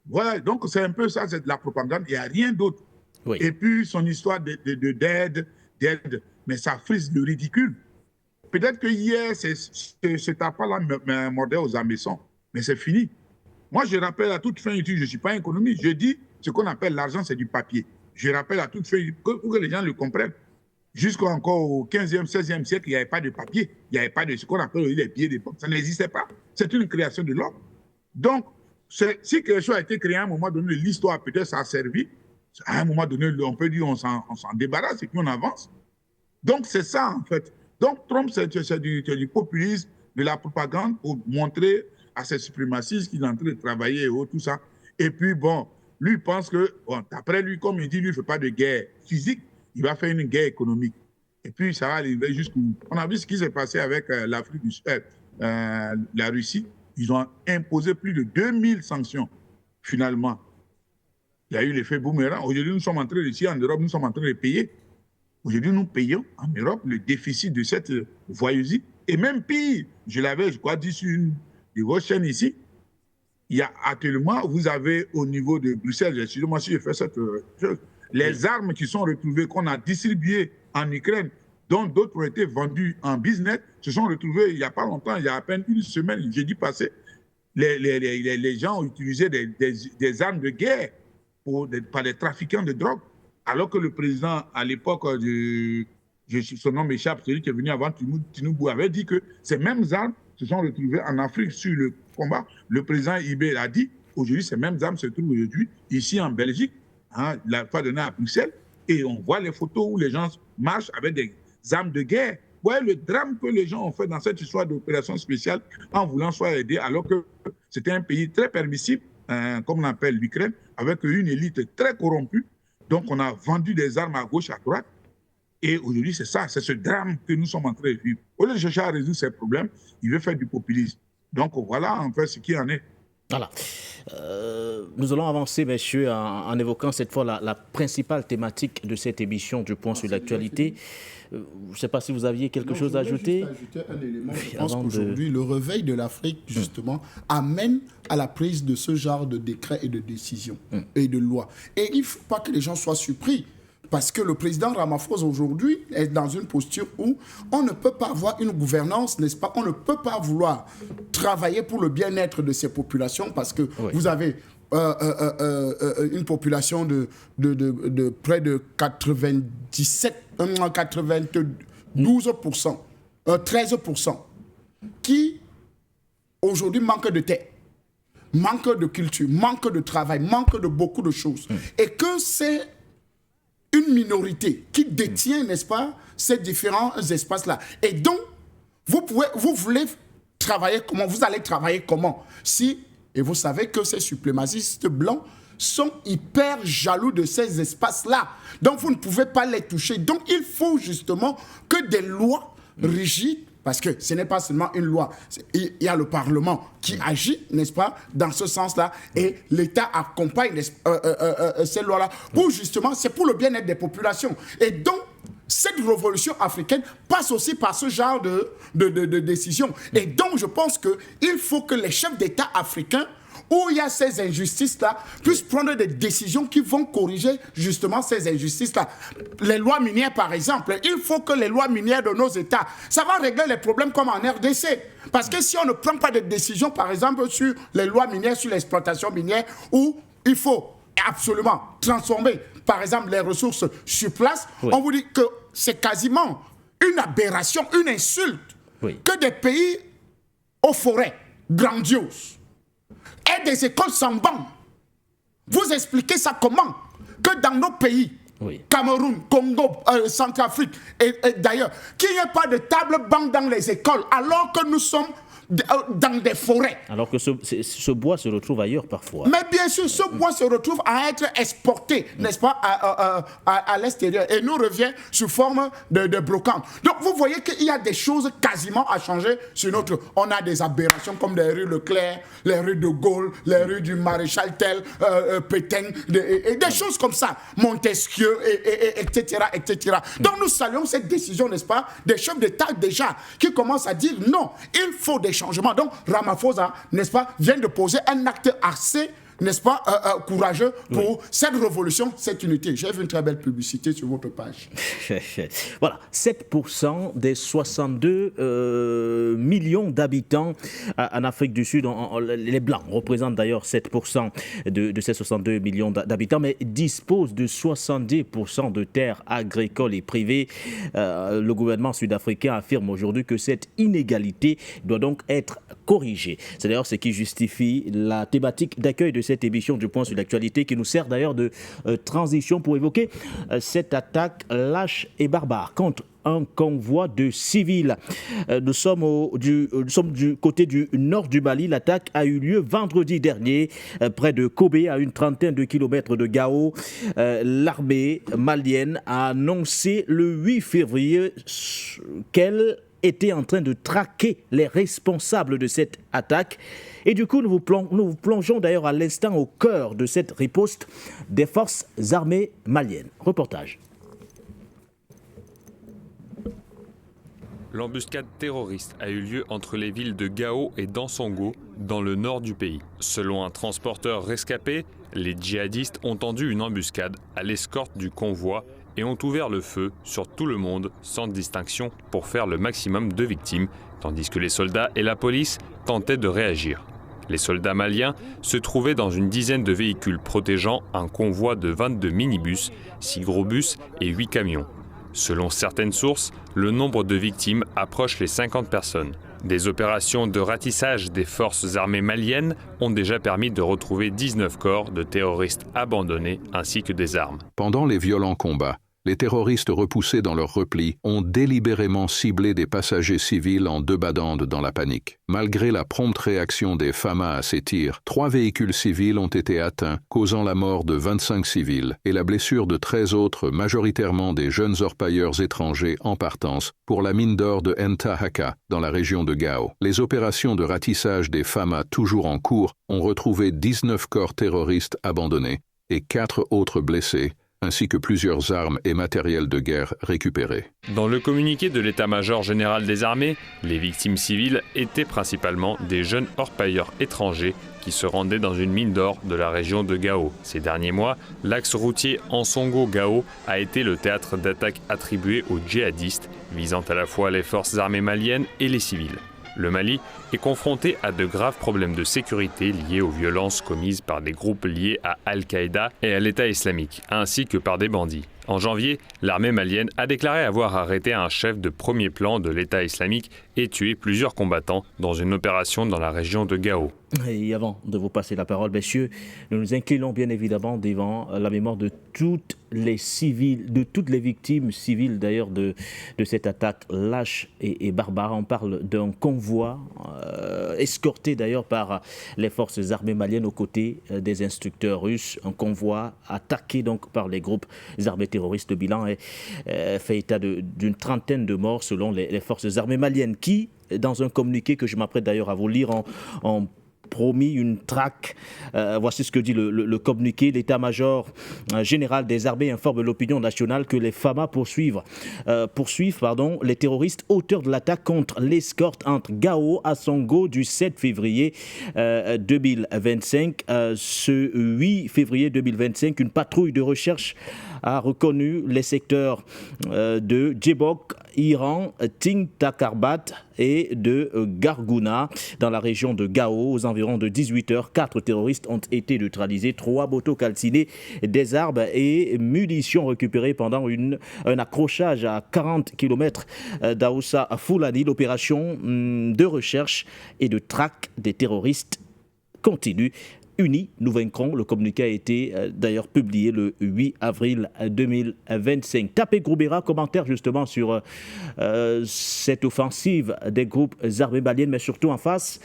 Voilà, donc c'est un peu ça, c'est de la propagande, il n'y a rien d'autre. Oui. Et puis son histoire d'aide, mais ça frise le ridicule. Peut-être que hier, cet appât-là me mordait aux hameçons, mais c'est fini. Moi, je rappelle à toute fin utile, je ne suis pas économiste, je dis ce qu'on appelle l'argent, c'est du papier. Je rappelle à toute fin utile, pour que les gens le comprennent. Jusqu'encore au 15e, 16e siècle, il n'y avait pas de papier, il n'y avait pas de ce qu'on appelle les billets de banque. Ça n'existait pas. C'est une création de l'homme. Donc, si quelque chose a été créé à un moment donné, l'histoire peut-être ça a servi. À un moment donné, on peut dire on s'en débarrasse et puis on avance. Donc, c'est ça, en fait. Donc, Trump, c'est du populisme, de la propagande pour montrer à ces suprémacistes qu'il est en train de travailler et tout ça. Et puis, bon, lui, il pense que, bon, après lui, comme il dit, lui, il ne fait pas de guerre physique, il va faire une guerre économique. Et puis, ça va arriver jusqu'où? On a vu ce qui s'est passé avec l'Afrique du Sud, la Russie. Ils ont imposé plus de 2000 sanctions, finalement. Il y a eu l'effet boomerang. Aujourd'hui, nous sommes en train, ici en Europe, nous sommes en train de payer. Aujourd'hui, nous payons en Europe le déficit de cette voyousie. Et même pire, je l'avais, je crois, dit sur une de vos chaînes ici, il y a actuellement, vous avez au niveau de Bruxelles, excusez-moi si je fais cette chose, les armes qui sont retrouvées, qu'on a distribuées en Ukraine, dont d'autres ont été vendues en business, se sont retrouvées il n'y a pas longtemps, il y a à peine une semaine, jeudi passé, les gens ont utilisé des armes de guerre par les trafiquants de drogue, alors que le président, à l'époque, son nom m'échappe, celui qui est venu avant Tinubu, avait dit que ces mêmes armes se sont retrouvées en Afrique sur le combat. Le président Ibé l'a dit, aujourd'hui, ces mêmes armes se trouvent aujourd'hui ici en Belgique, la fois donnée à Bruxelles, et on voit les photos où les gens marchent avec des armes de guerre. Vous voyez le drame que les gens ont fait dans cette histoire d'opération spéciale en voulant soit aider, alors que c'était un pays très permissible, comme on appelle l'Ukraine, avec une élite très corrompue. Donc, on a vendu des armes à gauche, à droite. Et aujourd'hui, c'est ça, c'est ce drame que nous sommes en train de vivre. Au lieu de chercher à résoudre ces problèmes, il veut faire du populisme. Donc, voilà en fait ce qu'il en est. Voilà. Nous allons avancer, messieurs, en évoquant cette fois la principale thématique de cette émission du Point sur l'actualité. Je ne sais pas si vous aviez quelque chose à ajouter. Je voulais juste ajouter un élément. Je pense qu'aujourd'hui, le réveil de l'Afrique, justement, amène à la prise de ce genre de décrets et de décisions et de lois. Et il ne faut pas que les gens soient surpris. Parce que le président Ramaphosa aujourd'hui est dans une posture où on ne peut pas avoir une gouvernance, n'est-ce pas? On ne peut pas vouloir travailler pour le bien-être de ces populations parce que vous avez une population de près de 92%, 13%, qui aujourd'hui manque de terre, manque de culture, manque de travail, manque de beaucoup de choses. Et que c'est une minorité qui détient, n'est-ce pas, ces différents espaces-là. Et donc, vous voulez travailler comment? Vous allez travailler comment? Et vous savez que ces suprémacistes blancs sont hyper jaloux de ces espaces-là. Donc, vous ne pouvez pas les toucher. Donc, il faut justement que des lois rigides, parce que ce n'est pas seulement une loi, il y a le Parlement qui agit, n'est-ce pas, dans ce sens-là, et l'État accompagne ces lois-là pour justement, c'est pour le bien-être des populations. Et donc, cette révolution africaine passe aussi par ce genre de décision. Et donc, je pense qu'il faut que les chefs d'État africains, où il y a ces injustices-là, puissent prendre des décisions qui vont corriger justement ces injustices-là. Les lois minières, par exemple, il faut que les lois minières de nos États, ça va régler les problèmes comme en RDC. Parce que si on ne prend pas de décisions, par exemple, sur les lois minières, sur l'exploitation minière, où il faut absolument transformer, par exemple, les ressources sur place, on vous dit que c'est quasiment une aberration, une insulte, que des pays aux forêts grandioses et des écoles sans banc. Vous expliquez ça comment? Que dans nos pays, Cameroun, Congo, Centrafrique et d'ailleurs, qu'il n'y ait pas de table-banc dans les écoles alors que nous sommes dans des forêts. Alors que ce bois se retrouve ailleurs parfois. Mais bien sûr, ce bois se retrouve à être exporté, n'est-ce pas, à l'extérieur. Et nous revient sous forme de brocante. Donc vous voyez qu'il y a des choses quasiment à changer sur notre... On a des aberrations comme les rues Leclerc, les rues de Gaulle, les rues du Maréchal Tel, Pétain, et des choses comme ça. Montesquieu, etc., etc. Donc nous saluons cette décision, n'est-ce pas, des chefs d'État déjà, qui commencent à dire non, il faut des changements. Donc Ramaphosa, n'est-ce pas, vient de poser un acte assez, n'est-ce pas, courageux pour cette révolution, cette unité. J'ai vu une très belle publicité sur votre page. Voilà, 7% des 62 millions d'habitants en Afrique du Sud, les Blancs représentent d'ailleurs 7% de ces 62 millions d'habitants, mais disposent de 70% de terres agricoles et privées. Le gouvernement sud-africain affirme aujourd'hui que cette inégalité doit donc être corrigée. C'est d'ailleurs ce qui justifie la thématique d'accueil de cette émission du Point sur l'actualité, qui nous sert d'ailleurs de transition pour évoquer cette attaque lâche et barbare contre un convoi de civils. Nous sommes du côté du nord du Mali. L'attaque a eu lieu vendredi dernier près de Kobe, à une trentaine de kilomètres de Gao. L'armée malienne a annoncé le 8 février qu'elle était en train de traquer les responsables de cette attaque. Et du coup, nous vous plongeons d'ailleurs à l'instant au cœur de cette riposte des forces armées maliennes. Reportage. L'embuscade terroriste a eu lieu entre les villes de Gao et d'Ansongo, dans le nord du pays. Selon un transporteur rescapé, les djihadistes ont tendu une embuscade à l'escorte du convoi et ont ouvert le feu sur tout le monde sans distinction pour faire le maximum de victimes, tandis que les soldats et la police tentaient de réagir. Les soldats maliens se trouvaient dans une dizaine de véhicules protégeant un convoi de 22 minibus, 6 gros bus et 8 camions. Selon certaines sources, le nombre de victimes approche les 50 personnes. Des opérations de ratissage des forces armées maliennes ont déjà permis de retrouver 19 corps de terroristes abandonnés ainsi que des armes. Pendant les violents combats, Les terroristes repoussés dans leur repli ont délibérément ciblé des passagers civils en débandade dans la panique. Malgré la prompte réaction des FAMA à ces tirs, 3 véhicules civils ont été atteints, causant la mort de 25 civils et la blessure de 13 autres, majoritairement des jeunes orpailleurs étrangers en partance pour la mine d'or de Ntahaka, dans la région de Gao. Les opérations de ratissage des FAMA toujours en cours ont retrouvé 19 corps terroristes abandonnés et 4 autres blessés, ainsi que plusieurs armes et matériel de guerre récupérés. Dans le communiqué de l'état-major général des armées, les victimes civiles étaient principalement des jeunes orpailleurs étrangers qui se rendaient dans une mine d'or de la région de Gao. Ces derniers mois, l'axe routier Ansongo-Gao a été le théâtre d'attaques attribuées aux djihadistes, visant à la fois les forces armées maliennes et les civils. Le Mali est confronté à de graves problèmes de sécurité liés aux violences commises par des groupes liés à Al-Qaïda et à l'État islamique, ainsi que par des bandits. En janvier, l'armée malienne a déclaré avoir arrêté un chef de premier plan de l'État islamique et tué plusieurs combattants dans une opération dans la région de Gao. Et avant de vous passer la parole, messieurs, nous nous inclinons bien évidemment devant la mémoire de toutes les civils, de toutes les victimes civiles d'ailleurs de cette attaque lâche et barbare. On parle d'un convoi escorté d'ailleurs par les forces armées maliennes aux côtés des instructeurs russes. Un convoi attaqué donc par les groupes armés terroristes. Le bilan fait état d'une trentaine de morts selon les forces armées maliennes qui, dans un communiqué que je m'apprête d'ailleurs à vous lire, ont promis une traque. Voici ce que dit le communiqué. L'état-major général des armées informe l'opinion nationale que les FAMA poursuivent les terroristes auteurs de l'attaque contre l'escorte entre Gao et Ansongo du 7 février 2025. Ce 8 février 2025, une patrouille de recherche a reconnu les secteurs de Djebok, Iran, Ting Takarbat et de Gargouna dans la région de Gao. Aux environs de 18h, 4 terroristes ont été neutralisés, 3 motos calcinées, des armes et munitions récupérées pendant un accrochage à 40 km d'Aoussa Foulani. L'opération de recherche et de traque des terroristes continue. Unis, nous vaincrons. Le communiqué a été d'ailleurs publié le 8 avril 2025. Tapé Groubera, commentaire justement sur cette offensive des groupes armés maliennes, mais surtout en face,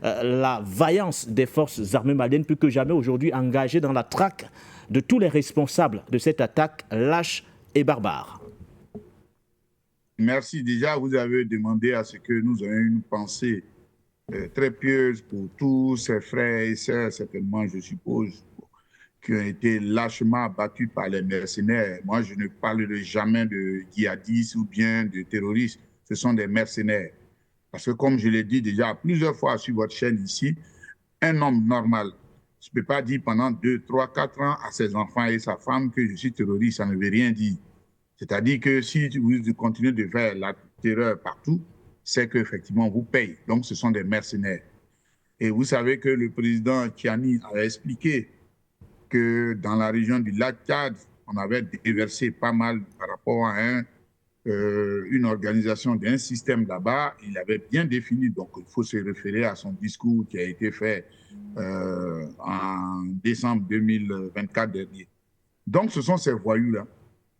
la vaillance des forces armées maliennes, plus que jamais aujourd'hui engagées dans la traque de tous les responsables de cette attaque lâche et barbare. Merci. Déjà, vous avez demandé à ce que nous ayons une pensée très pieuse pour tous ces frères et sœurs, certainement, je suppose, qui ont été lâchement abattus par les mercenaires. Moi, je ne parlerai jamais de djihadistes ou bien de terroristes. Ce sont des mercenaires. Parce que, comme je l'ai dit déjà plusieurs fois sur votre chaîne ici, un homme normal ne peut pas dire pendant 2, 3, 4 ans à ses enfants et sa femme que je suis terroriste. Ça ne veut rien dire. C'est-à-dire que si vous continuez de faire la terreur partout, c'est qu'effectivement, vous payez. Donc, ce sont des mercenaires. Et vous savez que le président Tchiani a expliqué que dans la région du lac Tchad, on avait déversé pas mal par rapport à une organisation d'un système là-bas. Il avait bien défini, donc il faut se référer à son discours qui a été fait en décembre 2024 dernier. Donc, ce sont ces voyous-là,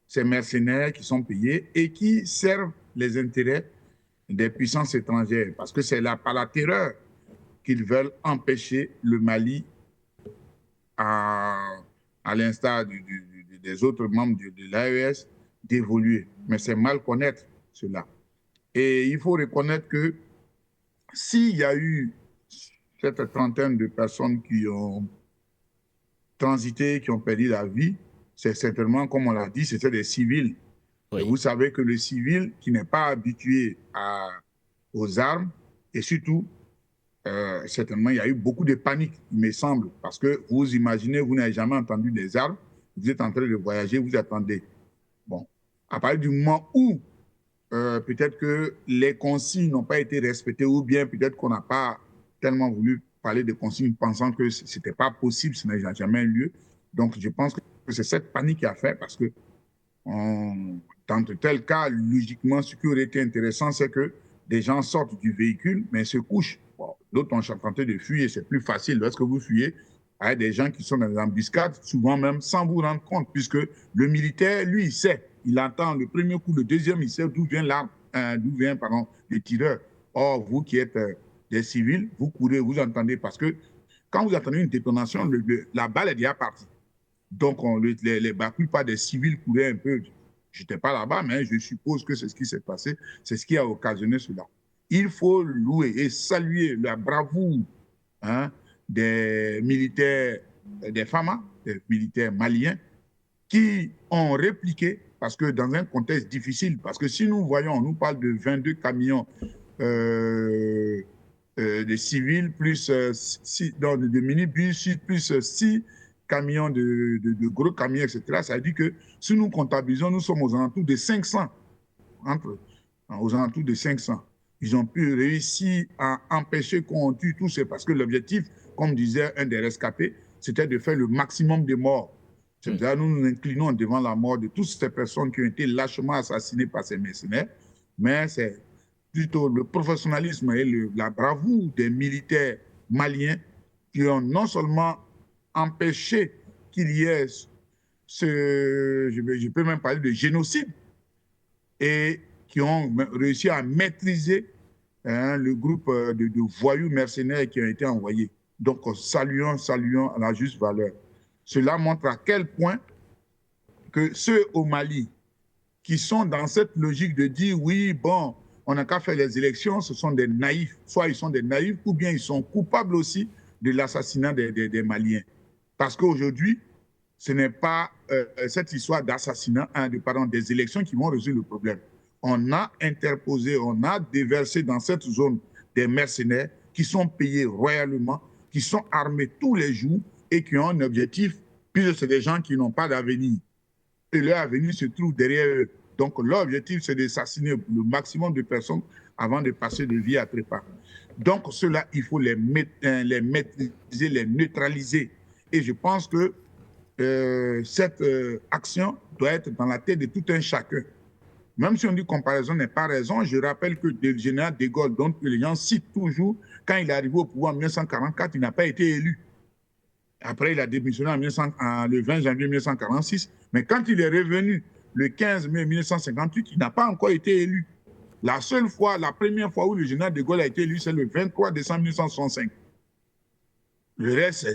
ces mercenaires qui sont payés et qui servent les intérêts des puissances étrangères, parce que c'est là, par la terreur qu'ils veulent empêcher le Mali, à l'instar des autres membres de l'AES, d'évoluer. Mais c'est mal connaître cela. Et il faut reconnaître que s'il y a eu cette trentaine de personnes qui ont transité, qui ont perdu la vie, c'est certainement, comme on l'a dit, c'était des civils. Oui. Et vous savez que le civil qui n'est pas habitué aux armes, et surtout, certainement, il y a eu beaucoup de panique, il me semble, parce que vous imaginez, vous n'avez jamais entendu des armes, vous êtes en train de voyager, vous attendez. Bon, à partir du moment où peut-être que les consignes n'ont pas été respectées, ou bien peut-être qu'on n'a pas tellement voulu parler de consignes pensant que ce n'était pas possible, ce n'a jamais eu lieu. Donc, je pense que c'est cette panique qui a fait, parce que dans de tels cas, logiquement, ce qui aurait été intéressant, c'est que des gens sortent du véhicule, mais se couchent. Bon, d'autres ont tenté de fuir, c'est plus facile. Lorsque vous fuyez, il y a des gens qui sont dans les embuscades, souvent même sans vous rendre compte, puisque le militaire, lui, il sait il entend le premier coup, le deuxième, il sait d'où vient le tireur. Or, vous qui êtes des civils, vous courez, vous entendez, parce que quand vous entendez une détonation, la balle est déjà partie. Donc, la plupart des civils couraient un peu. Je n'étais pas là-bas, mais je suppose que c'est ce qui s'est passé, c'est ce qui a occasionné cela. Il faut louer et saluer la bravoure des militaires, des FAMA, des militaires maliens, qui ont répliqué, parce que dans un contexte difficile, parce que si nous voyons, on nous parle de 22 camions de civils, plus de minibus, plus 6 camions de gros camions, etc. Ça veut dire que si nous comptabilisons, nous sommes aux alentours de 500. Aux alentours de 500. Ils ont pu réussir à empêcher qu'on tue tous, parce que l'objectif, comme disait un des rescapés, c'était de faire le maximum de morts. C'est-à-dire nous nous inclinons devant la mort de toutes ces personnes qui ont été lâchement assassinées par ces mercenaires, mais c'est plutôt le professionnalisme et la bravoure des militaires maliens qui ont non seulement empêché qu'il y ait je peux même parler de génocide, et qui ont réussi à maîtriser le groupe de voyous mercenaires qui ont été envoyés. Donc, saluons à la juste valeur. Cela montre à quel point que ceux au Mali qui sont dans cette logique de dire oui, bon, on n'a qu'à faire les élections, ce sont des naïfs. Soit ils sont des naïfs ou bien ils sont coupables aussi de l'assassinat des Maliens. Parce qu'aujourd'hui, ce n'est pas cette histoire d'assassinat, des élections qui vont résoudre le problème. On a interposé, on a déversé dans cette zone des mercenaires qui sont payés royalement, qui sont armés tous les jours et qui ont un objectif, puisque c'est des gens qui n'ont pas d'avenir. Et leur avenir se trouve derrière eux. Donc leur objectif, c'est d'assassiner le maximum de personnes avant de passer de vie à trépas. Donc cela, il faut les maîtriser, les neutraliser. Et je pense que cette action doit être dans la tête de tout un chacun. Même si on dit comparaison n'est pas raison, je rappelle que le général de Gaulle, dont les gens citent toujours, quand il est arrivé au pouvoir en 1944, il n'a pas été élu. Après, il a démissionné le 20 janvier 1946. Mais quand il est revenu le 15 mai 1958, il n'a pas encore été élu. La première fois où le général de Gaulle a été élu, c'est le 23 décembre 1965. Le reste,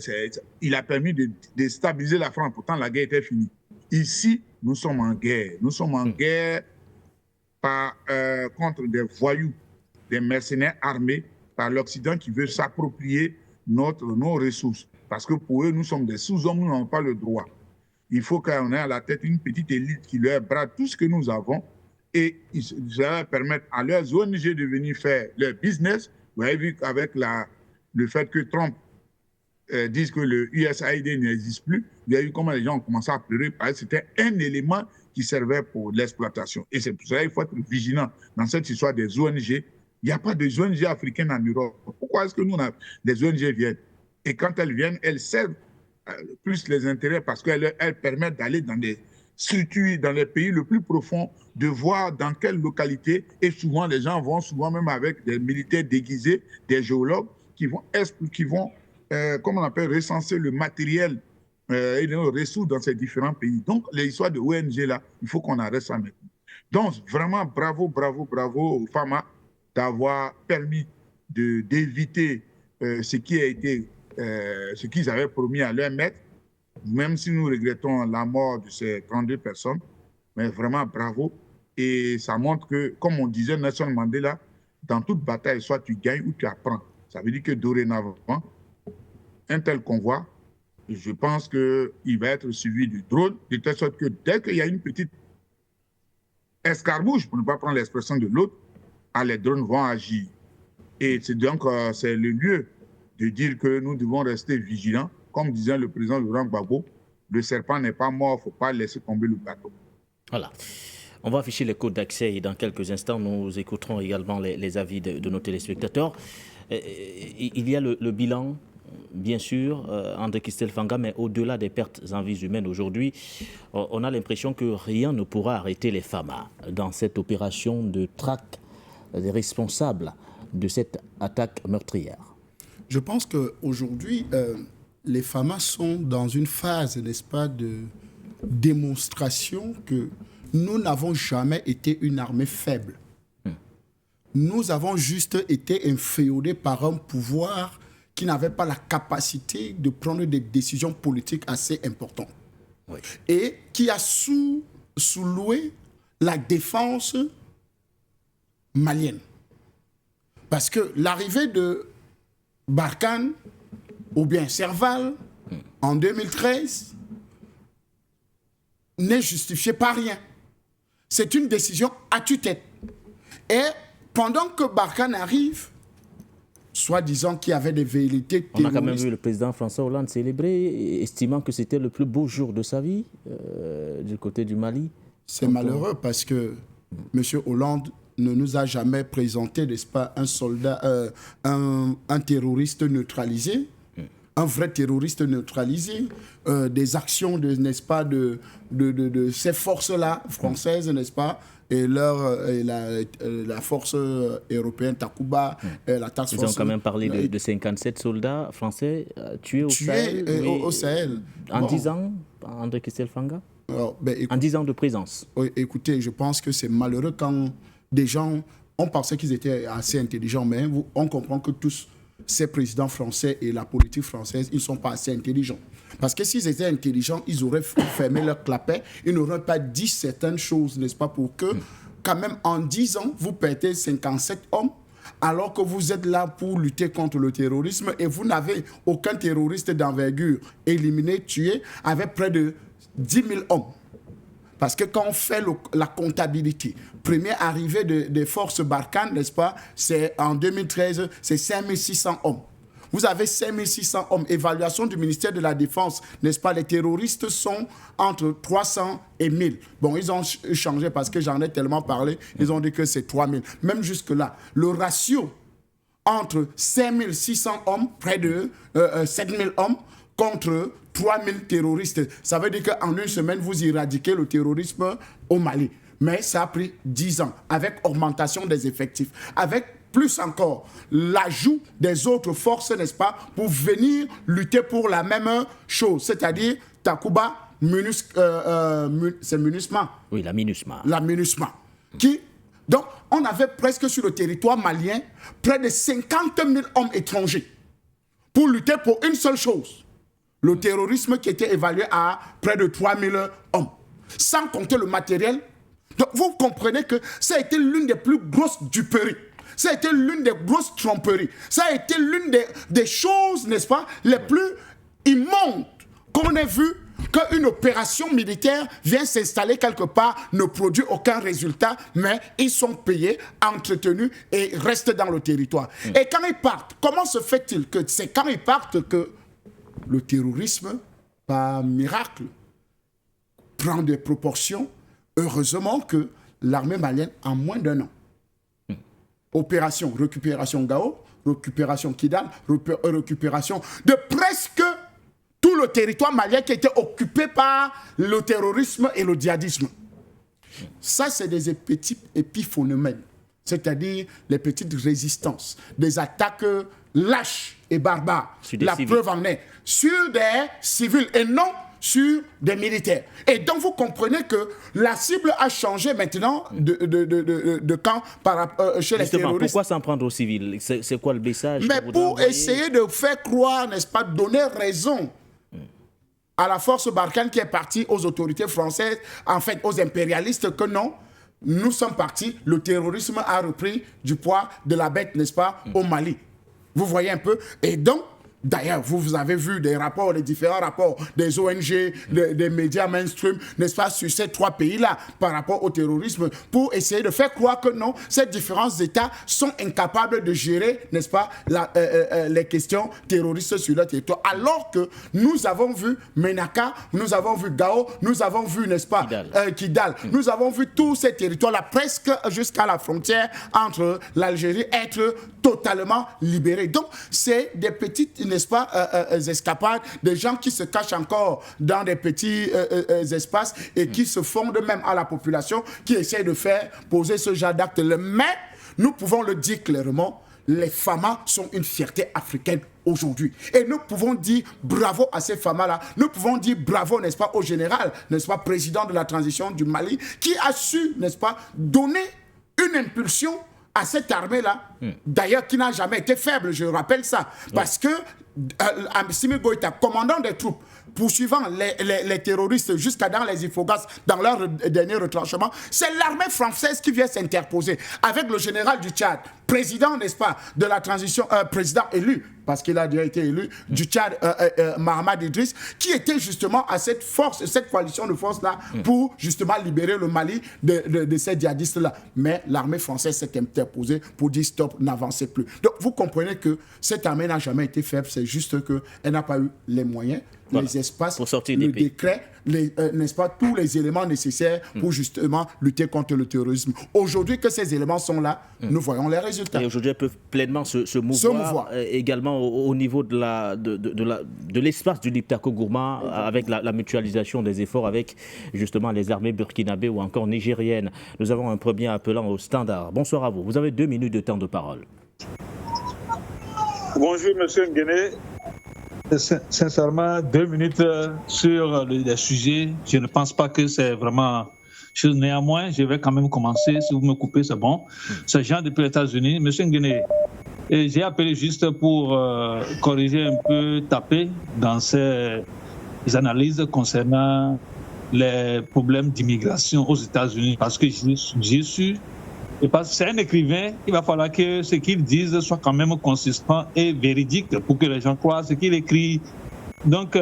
il a permis de stabiliser la France. Pourtant, la guerre était finie. Ici, nous sommes en guerre. Nous sommes en guerre contre des voyous, des mercenaires armés par l'Occident qui veut s'approprier nos ressources. Parce que pour eux, nous sommes des sous-hommes, nous n'avons pas le droit. Il faut qu'on ait à la tête une petite élite qui leur brade tout ce que nous avons et ça va permettre à leurs ONG de venir faire leur business. Vous avez vu qu'avec le fait que Trump dise que le USAID n'existe plus, vous avez vu comment les gens ont commencé à pleurer parce que c'était un élément qui servait pour l'exploitation. Et c'est pour cela qu'il faut être vigilant dans cette histoire des ONG. Il n'y a pas de ONG africaines en Europe. Pourquoi est-ce que nous, des ONG viennent? Et quand elles viennent, elles servent plus les intérêts parce qu'elles permettent d'aller dans des structures, dans les pays le plus profond, de voir dans quelle localité. Et souvent, les gens vont souvent même avec des militaires déguisés, des géologues qui vont comment on appelle, recenser le matériel et les ressources dans ces différents pays. Donc, les histoires de ONG, là, il faut qu'on arrête ça maintenant. Donc, vraiment, bravo aux FAMA d'avoir permis d'éviter ce qu'ils avaient promis à leur maître, même si nous regrettons la mort de ces 32 personnes. Mais vraiment, bravo. Et ça montre que, comme on disait Nelson Mandela, dans toute bataille, soit tu gagnes ou tu apprends. Ça veut dire que dorénavant, un tel convoi, je pense qu'il va être suivi du drone, de telle sorte que dès qu'il y a une petite escarmouche, pour ne pas prendre l'expression de l'autre, les drones vont agir. Et c'est donc c'est le lieu de dire que nous devons rester vigilants. Comme disait le président Laurent Gbagbo, le serpent n'est pas mort, il ne faut pas laisser tomber le bateau. Voilà. On va afficher les codes d'accès et dans quelques instants, nous écouterons également les avis de nos téléspectateurs. Il y a le bilan, bien sûr, André Kistel Fanga, mais au-delà des pertes en vies humaines aujourd'hui, on a l'impression que rien ne pourra arrêter les FAMA dans cette opération de traque des responsables de cette attaque meurtrière. Je pense qu'aujourd'hui, les FAMA sont dans une phase, n'est-ce pas, de démonstration que nous n'avons jamais été une armée faible. Nous avons juste été inféodés par un pouvoir qui n'avait pas la capacité de prendre des décisions politiques assez importantes. Oui. Et qui a sous-loué la défense malienne. Parce que l'arrivée de Barkhane, ou bien Serval, en 2013, n'est justifiée par rien. C'est une décision à tue-tête. Et pendant que Barkhane arrive, soi-disant qu'il y avait des velléités terroristes. On a quand même vu le président François Hollande célébrer, estimant que c'était le plus beau jour de sa vie du côté du Mali. C'est malheureux parce que M. Hollande ne nous a jamais présenté, n'est-ce pas, un soldat, un terroriste neutralisé, un vrai terroriste neutralisé, des actions, n'est-ce pas, de ces forces-là françaises, n'est-ce pas, et la force européenne Takuba, la task force. Ils ont quand même parlé de 57 soldats français tués au Sahel. Au Sahel. En 10 ans, André Kisselfanga. En 10 ans de présence. Oui, écoutez, je pense que c'est malheureux quand des gens, on pensait qu'ils étaient assez intelligents, mais on comprend que tous ces présidents français et la politique française, ils ne sont pas assez intelligents. Parce que s'ils étaient intelligents, ils auraient fermé leur clapet, ils n'auraient pas dit certaines choses, n'est-ce pas, pour que, quand même, en 10 ans, vous perdez 57 hommes, alors que vous êtes là pour lutter contre le terrorisme et vous n'avez aucun terroriste d'envergure éliminé, tué, avec près de 10 000 hommes. Parce que quand on fait la comptabilité, première arrivée des forces Barkhane, n'est-ce pas, c'est en 2013, c'est 5 600 hommes. Vous avez 5 600 hommes. Évaluation du ministère de la Défense, n'est-ce pas, les terroristes sont entre 300 et 1000. Bon, ils ont changé parce que j'en ai tellement parlé, ils ont dit que c'est 3000. Même jusque-là, le ratio entre 5 600 hommes, près de 7 000 hommes, contre 3000 terroristes. Ça veut dire qu'en une semaine, vous éradiquez le terrorisme au Mali. Mais ça a pris 10 ans, avec augmentation des effectifs, avec plus encore l'ajout des autres forces, n'est-ce pas, pour venir lutter pour la même chose, c'est-à-dire Takuba, c'est MINUSMA. Oui, la MINUSMA. La MINUSMA. Donc, on avait presque sur le territoire malien près de 50 000 hommes étrangers pour lutter pour une seule chose. Le terrorisme qui était évalué à près de 3000 hommes. Sans compter le matériel. Donc vous comprenez que ça a été l'une des plus grosses duperies. Ça a été l'une des grosses tromperies. Ça a été l'une des choses, n'est-ce pas, les plus immondes qu'on ait vu, qu'une opération militaire vient s'installer quelque part, ne produit aucun résultat, mais ils sont payés, entretenus et restent dans le territoire. Et quand ils partent, comment se fait-il que c'est quand ils partent que le terrorisme, par miracle, prend des proportions? Heureusement que l'armée malienne, en moins d'1 an, opération récupération Gao, récupération Kidal, récupération de presque tout le territoire malien qui était occupé par le terrorisme et le djihadisme. Ça, c'est des petits épiphénomènes, c'est-à-dire les petites résistances, des attaques lâches et barbares. La preuve en est sur des civils et non sur des militaires. Et donc vous comprenez que la cible a changé maintenant de camp chez les terroristes. Pourquoi s'en prendre aux civils? C'est quoi le message? Mais pour essayer de faire croire, n'est-ce pas, donner raison à la force Barkhane qui est partie aux autorités françaises, en fait aux impérialistes, que non, nous sommes partis, le terrorisme a repris du poids de la bête, n'est-ce pas, au Mali. Vous voyez un peu? Et donc, d'ailleurs, vous avez vu des rapports, les différents rapports des ONG, des médias mainstream, n'est-ce pas, sur ces 3 pays-là par rapport au terrorisme, pour essayer de faire croire que non, ces différents États sont incapables de gérer, n'est-ce pas, les questions terroristes sur leur territoire. Alors que nous avons vu Menaka, nous avons vu Gao, nous avons vu, n'est-ce pas, Kidal, nous avons vu tous ces territoires-là, presque jusqu'à la frontière entre l'Algérie, être totalement libérés. Donc, c'est des petites, n'est-ce pas, escapades, des gens qui se cachent encore dans des petits espaces et qui se fondent même à la population, qui essaient de faire poser ce genre d'actes. Mais nous pouvons le dire clairement, les FAMA sont une fierté africaine aujourd'hui. Et nous pouvons dire bravo à ces FAMA-là. Nous pouvons dire bravo, n'est-ce pas, au général, n'est-ce pas, président de la transition du Mali, qui a su, n'est-ce pas, donner une impulsion à cette armée-là, d'ailleurs qui n'a jamais été faible, je rappelle ça, parce que Assimi Goïta, commandant des troupes, poursuivant les terroristes jusqu'à dans les Ifogas, dans leur dernier retranchement, c'est l'armée française qui vient s'interposer avec le général du Tchad, président, n'est-ce pas, de la transition, président élu, parce qu'il a déjà été élu, du Tchad, Mahamat Idriss, qui était justement à cette force, cette coalition de forces-là, pour justement libérer le Mali de ces djihadistes-là. Mais l'armée française s'est interposée pour dire stop, n'avancez plus. Donc vous comprenez que cette armée n'a jamais été faible, c'est juste qu'elle n'a pas eu les moyens, les espaces, pour sortir le des pays. décret, n'est-ce pas, tous les éléments nécessaires pour justement lutter contre le terrorisme. Aujourd'hui que ces éléments sont là, nous voyons les résultats. Et aujourd'hui, elles peuvent pleinement se mouvoir. Également au niveau de l'espace du Liptako-Gourma, avec la mutualisation des efforts avec justement les armées burkinabées ou encore nigériennes. Nous avons un premier appelant au standard. Bonsoir à vous. Vous avez 2 minutes de temps de parole. Bonjour, monsieur Nguéné. Sincèrement, 2 minutes sur le sujet, je ne pense pas que c'est vraiment chose. Néanmoins, je vais quand même commencer. Si vous me coupez, c'est bon. C'est Jean depuis les États-Unis. Monsieur Nguéné, j'ai appelé juste pour corriger un peu, taper dans ces analyses concernant les problèmes d'immigration aux États-Unis, parce que j'ai su. Et parce que c'est un écrivain, il va falloir que ce qu'il dise soit quand même consistant et véridique pour que les gens croient ce qu'il écrit. Donc,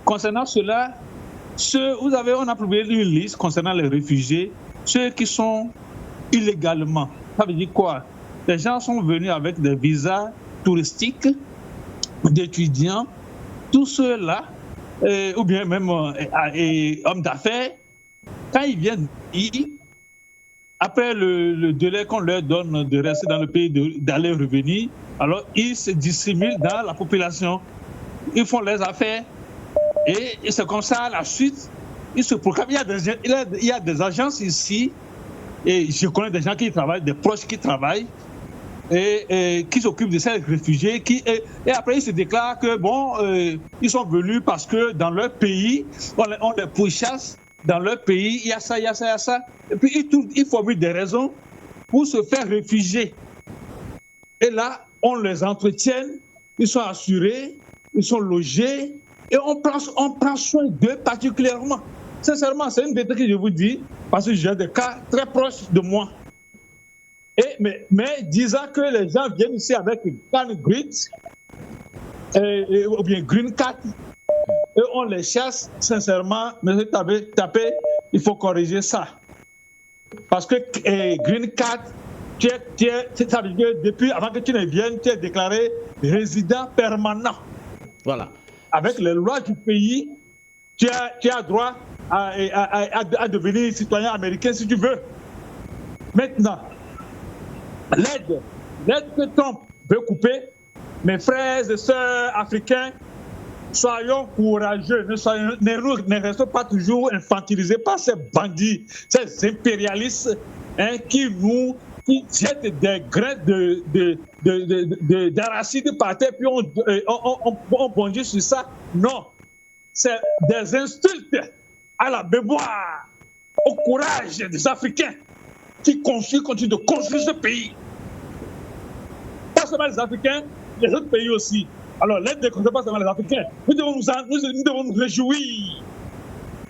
concernant cela, on a publié une liste concernant les réfugiés, ceux qui sont illégalement. Ça veut dire quoi? Les gens sont venus avec des visas touristiques, d'étudiants, tous ceux-là, ou bien même hommes d'affaires, quand ils viennent ici, après le délai qu'on leur donne de rester dans le pays, d'aller revenir, alors ils se dissimulent dans la population. Ils font leurs affaires et c'est comme ça, à la suite, ils se proclament. Il y a des agences ici, et je connais des gens qui travaillent, des proches qui travaillent, et qui s'occupent de ces réfugiés. Et après, ils se déclarent que, ils sont venus parce que dans leur pays, on les pourchasse. Dans leur pays, il y a ça, il y a ça, il y a ça. Et puis, ils formulent des raisons pour se faire réfugier. Et là, on les entretient, ils sont assurés, ils sont logés, et on prend soin d'eux particulièrement. Sincèrement, c'est une vérité que je vous dis, parce que j'ai des cas très proches de moi. Mais disant que les gens viennent ici avec une canne grit, ou bien green card, et on les chasse, sincèrement, monsieur Tapé, il faut corriger ça. Parce que Green Card, ça veut dire que depuis, avant que tu ne viennes, tu es déclaré résident permanent. Voilà. Avec les lois du pays, tu as droit à devenir citoyen américain si tu veux. Maintenant, l'aide que Trump veut couper, mes frères et sœurs africains, soyons courageux, ne restons pas toujours infantilisés par ces bandits, ces impérialistes qui jettent des grains d'arachides par terre, puis on bondit sur ça. Non, c'est des insultes à la mémoire, au courage des Africains qui continuent de construire ce pays. Pas seulement les Africains, les autres pays aussi. Alors, l'aide ne concerne pas seulement les Africains. Nous devons nous réjouir.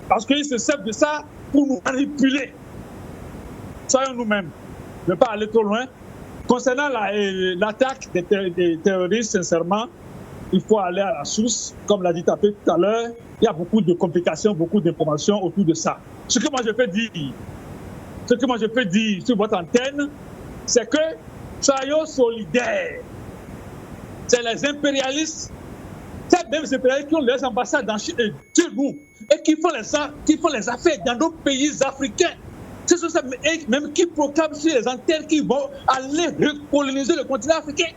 Parce qu'ils se servent de ça pour nous manipuler. Soyons nous-mêmes. Ne pas aller trop loin. Concernant l'attaque des terroristes, sincèrement, il faut aller à la source. Comme l'a dit Tapé tout à l'heure, il y a beaucoup de complications, beaucoup d'informations autour de ça. Ce que moi je peux dire sur votre antenne, c'est que soyons solidaires. C'est les impérialistes, c'est même les impérialistes qui ont leurs ambassades chez nous et qui font les affaires dans nos pays africains. Ce sont ceux même qui proclament sur les antennes qui vont aller recoloniser le continent africain.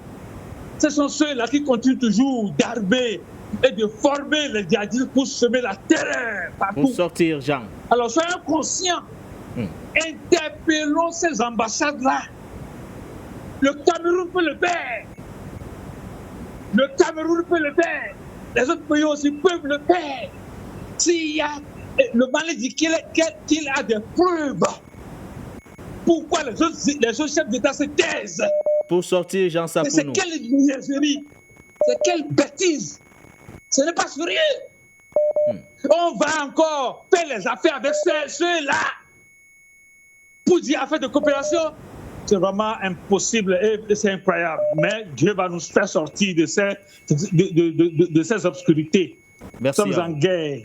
Ce sont ceux-là qui continuent toujours d'armer et de former les djihadistes pour semer la terreur partout. Pour sortir, Jean. Alors soyons conscients, interpellons ces ambassades-là. Le Cameroun peut le faire. Le Cameroun peut le faire. Les autres pays aussi peuvent le faire. S'il y a... Le Mali dit qu'il a des preuves. Pourquoi les autres chefs d'État se taisent? Pour sortir, Jean Sapounou. C'est quelle niaiserie? C'est quelle bêtise? Ce n'est pas sérieux. On va encore faire les affaires avec ceux-là pour dire affaire de coopération. C'est vraiment impossible et c'est incroyable. Mais Dieu va nous faire sortir de ces obscurités. Merci. Nous sommes en guerre.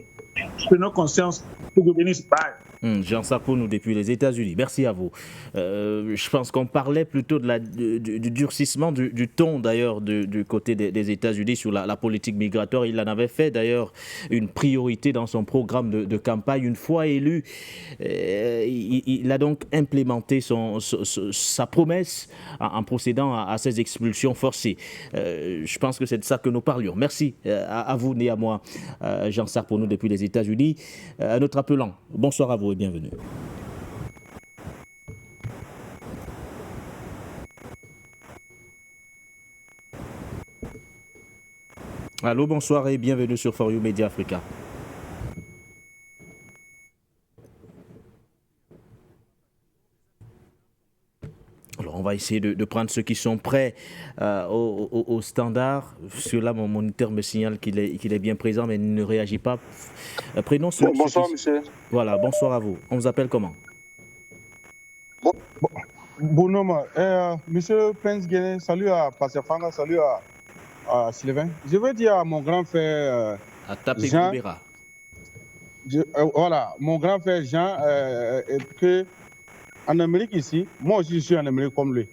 Prenons conscience que nous venons pas. Jean Sapounou depuis les États-Unis. Merci à vous. Je pense qu'on parlait plutôt du durcissement du ton d'ailleurs du côté des États-Unis sur la politique migratoire. Il en avait fait d'ailleurs une priorité dans son programme de campagne. Une fois élu, il a donc implémenté sa promesse en procédant à ces expulsions forcées. Je pense que c'est de ça que nous parlions. Merci à vous et à moi, Jean Sapounou depuis les États-Unis. À notre appelant. Bonsoir à vous et bienvenue. Allô, bonsoir et bienvenue sur For You Media Africa. Alors, on va essayer de prendre ceux qui sont prêts au standard. Celui-là, mon moniteur me signale qu'il est bien présent, mais il ne réagit pas. Prenons ceux bonsoir, monsieur. Voilà, bonsoir à vous. On vous appelle comment? Bonhomme, monsieur Prince Guéné, salut à Passefanga, salut à Sylvain. Je veux dire à mon grand frère Jean, voilà, mon grand frère Jean, que en Amérique ici, moi aussi je suis en Amérique comme lui.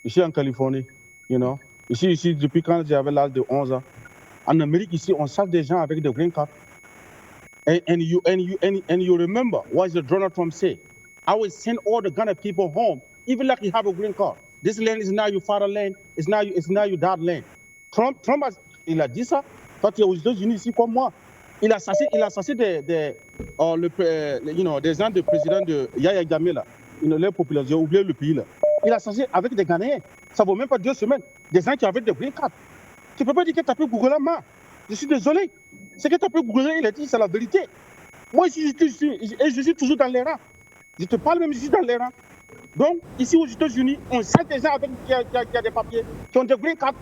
Je suis en Californie, you know. Ici depuis quand j'avais l'âge de 11 ans. En Amérique ici, on chasse des gens avec des green cards. And you remember what Donald Trump said? I will send all the Ghana people home, even like you have a green card. This land is now your fatherland, it's now your dad land. Trump il a dit ça quand il est aux États-Unis ici comme moi. Il a chassé des gens de président de Yahya Jammeh là. Les populations, j'ai oublié le pays là. Il a chassé avec des Ghanéens. Ça vaut même pas 2 semaines. Des gens qui avaient des green cards. Tu peux pas dire que tu as pu googler la main. Je suis désolé. Ce que tu as pu googler, il a dit, c'est la vérité. Moi, je suis toujours dans les rangs. Je te parle même, je suis dans les rangs. Donc, ici aux États-Unis, on chasse des gens qui ont des papiers, qui ont des green cards.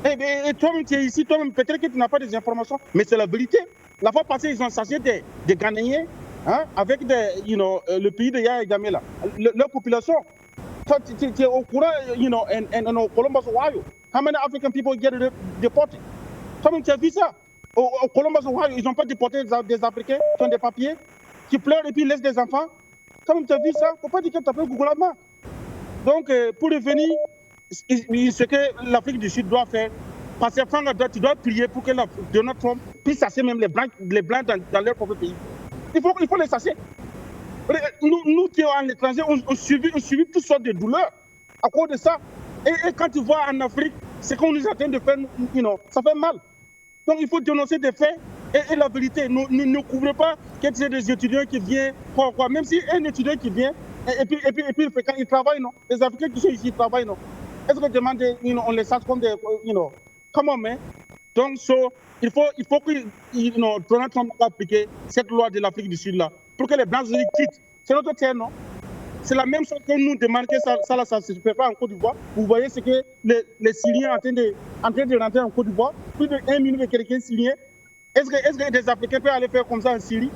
Et toi-même, tu es ici, toi-même, peut-être que tu n'as pas des informations, mais c'est la vérité. La fois passée, ils ont chassé des Ghanéens avec le pays de Yahya Jammeh là. Leur population. Toi, tu es au courant, en Columbus, Ohio. How many African people get deported? Toi-même, tu as vu ça. Au Columbus, Ohio, ils n'ont pas déporté des Africains qui ont des papiers, qui pleurent et puis laissent des enfants. Toi-même, tu as vu ça. Il ne faut pas dire que tu as fait Google la main. Donc, pour revenir, ce que l'Afrique du Sud doit faire, parce que tu dois prier pour que Donald Trump puisse chasser même les Blancs dans leur propre pays. Il faut les chasser. Nous qui sommes à l'étranger, on subit toutes sortes de douleurs à cause de ça. Et quand tu vois en Afrique, ce qu'on nous est en train de faire, ça fait mal. Donc il faut dénoncer des faits et la vérité. Ne couvrez pas que c'est des étudiants qui viennent, quoi. Même si un étudiant qui vient, et puis il travaille, non. Les Africains qui sont ici, ils travaillent, non. Est-ce que demande, on les chasse comme des, comment, mais. Donc, il faut que Donald Trump applique cette loi de l'Afrique du Sud là, pour que les Blancs quittent. C'est notre terre, non? C'est la même chose que nous demandons que ça ne se fait pas en Côte d'Ivoire. Vous voyez ce que les Syriens sont en train de rentrer en Côte d'Ivoire. Plus de 1 million de quelqu'un Syriens. Est-ce que des Africains peuvent aller faire comme ça en Syrie?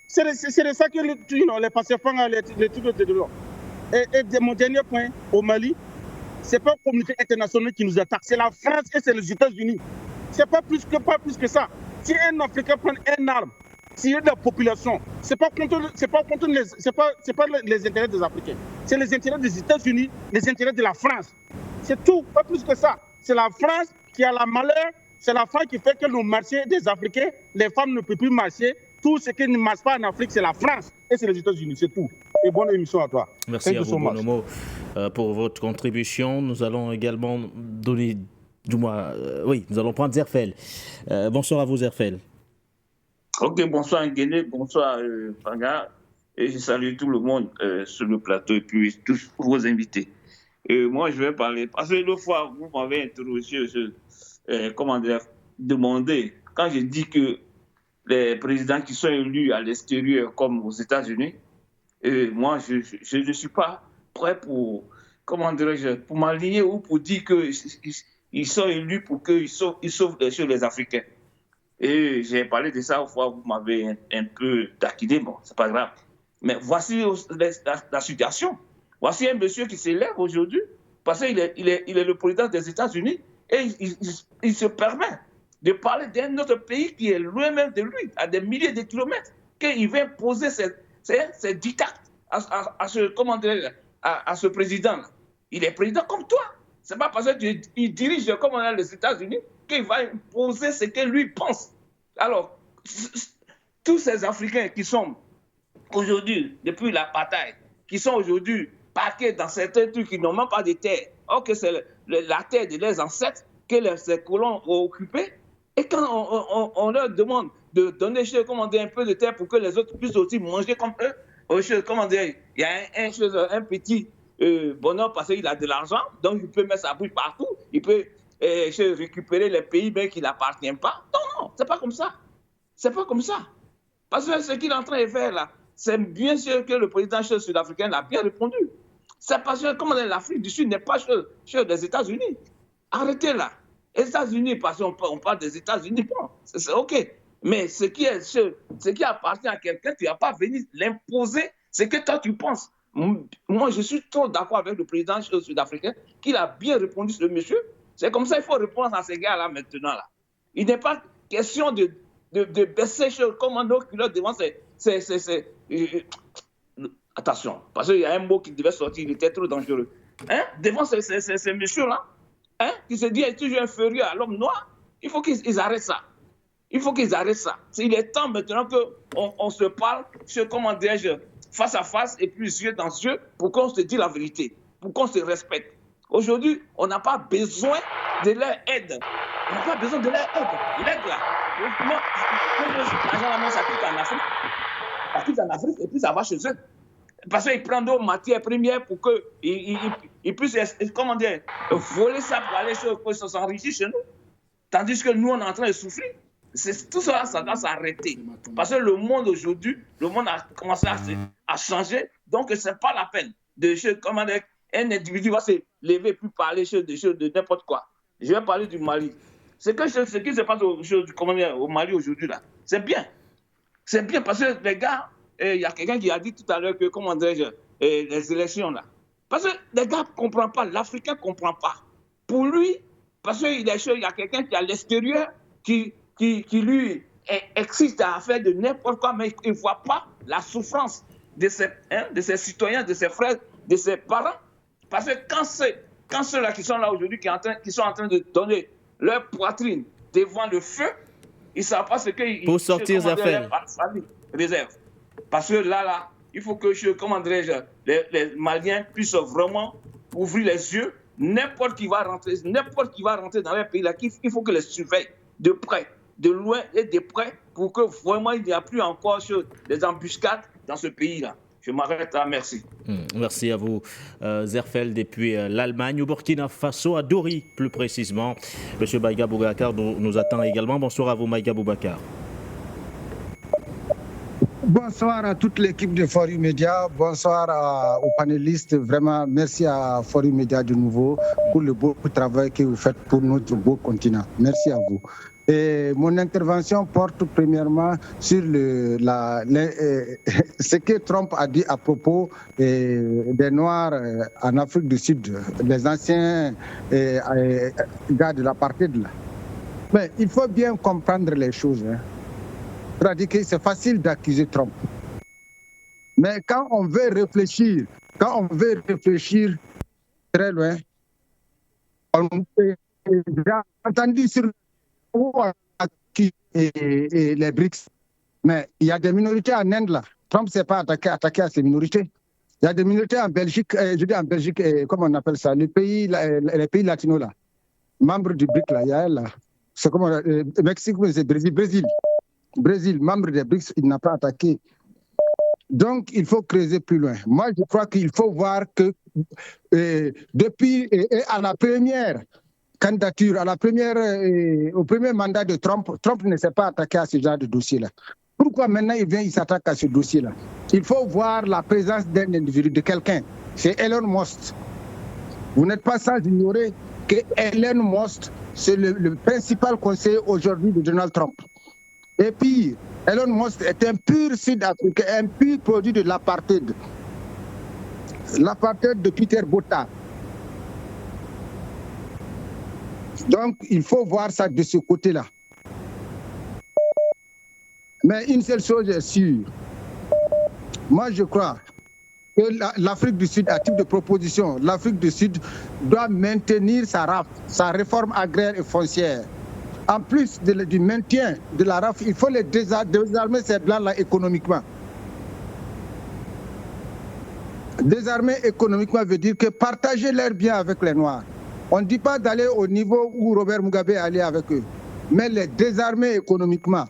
C'est de ça que les Passefang ont les trucs de l'or. Et mon dernier point, au Mali, ce n'est pas la communauté internationale qui nous attaque, c'est la France et c'est les États-Unis. Ce n'est pas plus que ça. Si un Africain prend une arme, s'il y a de la population, ce n'est pas les intérêts des Africains. C'est les intérêts des États-Unis, les intérêts de la France. C'est tout, pas plus que ça. C'est la France qui a la malheur, c'est la France qui fait que nos marchés des Africains, les femmes ne peuvent plus marcher. Tout ce qui ne marche pas en Afrique, c'est la France et c'est les États-Unis, c'est tout. Et bonne émission à toi. Merci à vous, Bonomo, pour votre contribution. Nous allons également donner, nous allons prendre Zerfel. Bonsoir à vous, Zerfel. Ok, bonsoir Nguéné, bonsoir Fanga, et je salue tout le monde sur le plateau et puis tous vos invités. moi, je vais parler. Parce que l'autre fois, vous m'avez interrogé, demandé, quand je dis que les présidents qui sont élus à l'extérieur, comme aux États-Unis, moi, je ne suis pas prêt pour, pour m'aligner ou pour dire qu'ils sont élus pour qu'ils sauvent les Africains. Et j'ai parlé de ça une fois, vous m'avez un peu taquiné, bon, c'est pas grave. Mais voici la situation. Voici un monsieur qui s'élève aujourd'hui, parce qu'il est le président des États-Unis, et il se permet de parler d'un autre pays qui est loin même de lui, à des milliers de kilomètres, qu'il vient poser ses dictats à ce président-là. Il est président comme toi. Ce n'est pas parce qu'il dirige comme on a les États-Unis qu'il va imposer ce que lui pense. Alors, tous ces Africains qui sont aujourd'hui, depuis l'apartheid, qui sont aujourd'hui parqués dans certains trucs qui n'ont même pas de terre, or que c'est la terre de leurs ancêtres que ces colons ont occupée, et quand on leur demande de donner un peu de terre pour que les autres puissent aussi manger comme eux, il y a un petit bonhomme parce qu'il a de l'argent, donc il peut mettre sa bouche partout, il peut récupérer les pays mais qui ne l'appartiennent pas. Non, c'est pas comme ça. C'est pas comme ça. Parce que ce qu'il est en train de faire là, c'est bien sûr que le président sud-africain l'a bien répondu. C'est parce que l'Afrique du Sud n'est pas chez les États-Unis. Arrêtez là. Les États-Unis, parce qu'on parle des États-Unis, bon, c'est OK. Mais ce qui appartient à quelqu'un, tu n'as pas venu l'imposer, c'est que toi tu penses. Moi, je suis trop d'accord avec le président sud-africain qu'il a bien répondu sur le monsieur. C'est comme ça qu'il faut répondre à ces gars-là maintenant. Là. Il n'est pas question de baisser comme un autre culotte devant attention, parce qu'il y a un mot qui devait sortir, il était trop dangereux. Devant ces messieurs-là, qui se disent toujours inférieurs à l'homme noir, il faut qu'ils arrêtent ça. Il faut qu'ils arrêtent ça. Il est temps maintenant qu'on se parle, face à face et puis yeux dans yeux pour qu'on se dise la vérité, pour qu'on se respecte. Aujourd'hui, on n'a pas besoin de leur aide. On n'a pas besoin de leur aide. L'aide là. L'argent là, ça quitte en Afrique. Ça quitte en Afrique et puis ça va chez eux. Parce qu'ils prennent d'autres matières premières pour qu'ils puissent, voler ça pour aller s'enrichir chez nous. Tandis que nous, on est en train de souffrir. Tout ça, ça doit s'arrêter. Parce que le monde aujourd'hui, le monde a commencé à changer. Donc, ce n'est pas la peine un individu va se lever et puis parler de n'importe quoi. Je vais parler du Mali. Ce qui se passe au Mali aujourd'hui, là, c'est bien. C'est bien parce que les gars, il y a quelqu'un qui a dit tout à l'heure que, les élections, là. Parce que les gars ne comprennent pas, l'Africain ne comprend pas. Pour lui, parce qu'il y a quelqu'un qui est à l'extérieur qui lui excite à faire de n'importe quoi, mais il ne voit pas la souffrance de ses citoyens, de ses frères, de ses parents. Parce que quand ceux-là qui sont là aujourd'hui, qui sont en train de donner leur poitrine devant le feu, ils ne savent pas ce qu'ils pour sortir leur réserve. Parce que là, il faut que, les Maliens puissent vraiment ouvrir les yeux. N'importe qui va rentrer dans leur pays, là, il faut que les surveillent de près, de loin et de près, pour que vraiment il n'y a plus encore des embuscades dans ce pays-là. Je m'arrête là, merci. Merci à vous, Zerfel, depuis l'Allemagne, au Burkina Faso, à Dori plus précisément. Monsieur Maïga Boubacar nous attend également. Bonsoir à vous, Maïga Boubacar. Bonsoir à toute l'équipe de Forum Média, bonsoir aux panélistes. Vraiment, merci à Forum Média de nouveau pour le beau travail que vous faites pour notre beau continent. Merci à vous. Et mon intervention porte premièrement sur ce que Trump a dit à propos des Noirs en Afrique du Sud, les anciens gars de l'apartheid. Mais il faut bien comprendre les choses. C'est facile d'accuser Trump. Mais quand on veut réfléchir très loin, on a déjà entendu sur les BRICS. Mais il y a des minorités en Inde là. Trump ne s'est pas attaqué à ces minorités. Il y a des minorités en Belgique, comment on appelle ça, les pays latinos là, membres du BRICS là, il y a là. C'est comme Mexique, c'est Brésil, membre des BRICS, il n'a pas attaqué Donc, il faut creuser plus loin. Moi, je crois qu'il faut voir que depuis à la première candidature, au premier mandat de Trump, Trump ne s'est pas attaqué à ce genre de dossier-là. Pourquoi maintenant il s'attaque à ce dossier-là? Il faut voir la présence d'un individu, de quelqu'un. C'est Elon Musk. Vous n'êtes pas sans ignorer que Elon Musk, c'est le principal conseiller aujourd'hui de Donald Trump. Et puis, Elon Musk est un pur Sud-Africain, un pur produit de l'apartheid. L'apartheid de Peter Botha. Donc, il faut voir ça de ce côté-là. Mais une seule chose est sûre. Moi, je crois que l'Afrique du Sud, à type de proposition, l'Afrique du Sud doit maintenir sa réforme agraire et foncière. En plus du maintien de la RAF, il faut les désarmer ces blancs-là économiquement. Désarmer économiquement veut dire que partager leurs biens avec les Noirs. On ne dit pas d'aller au niveau où Robert Mugabe allait avec eux, mais les désarmer économiquement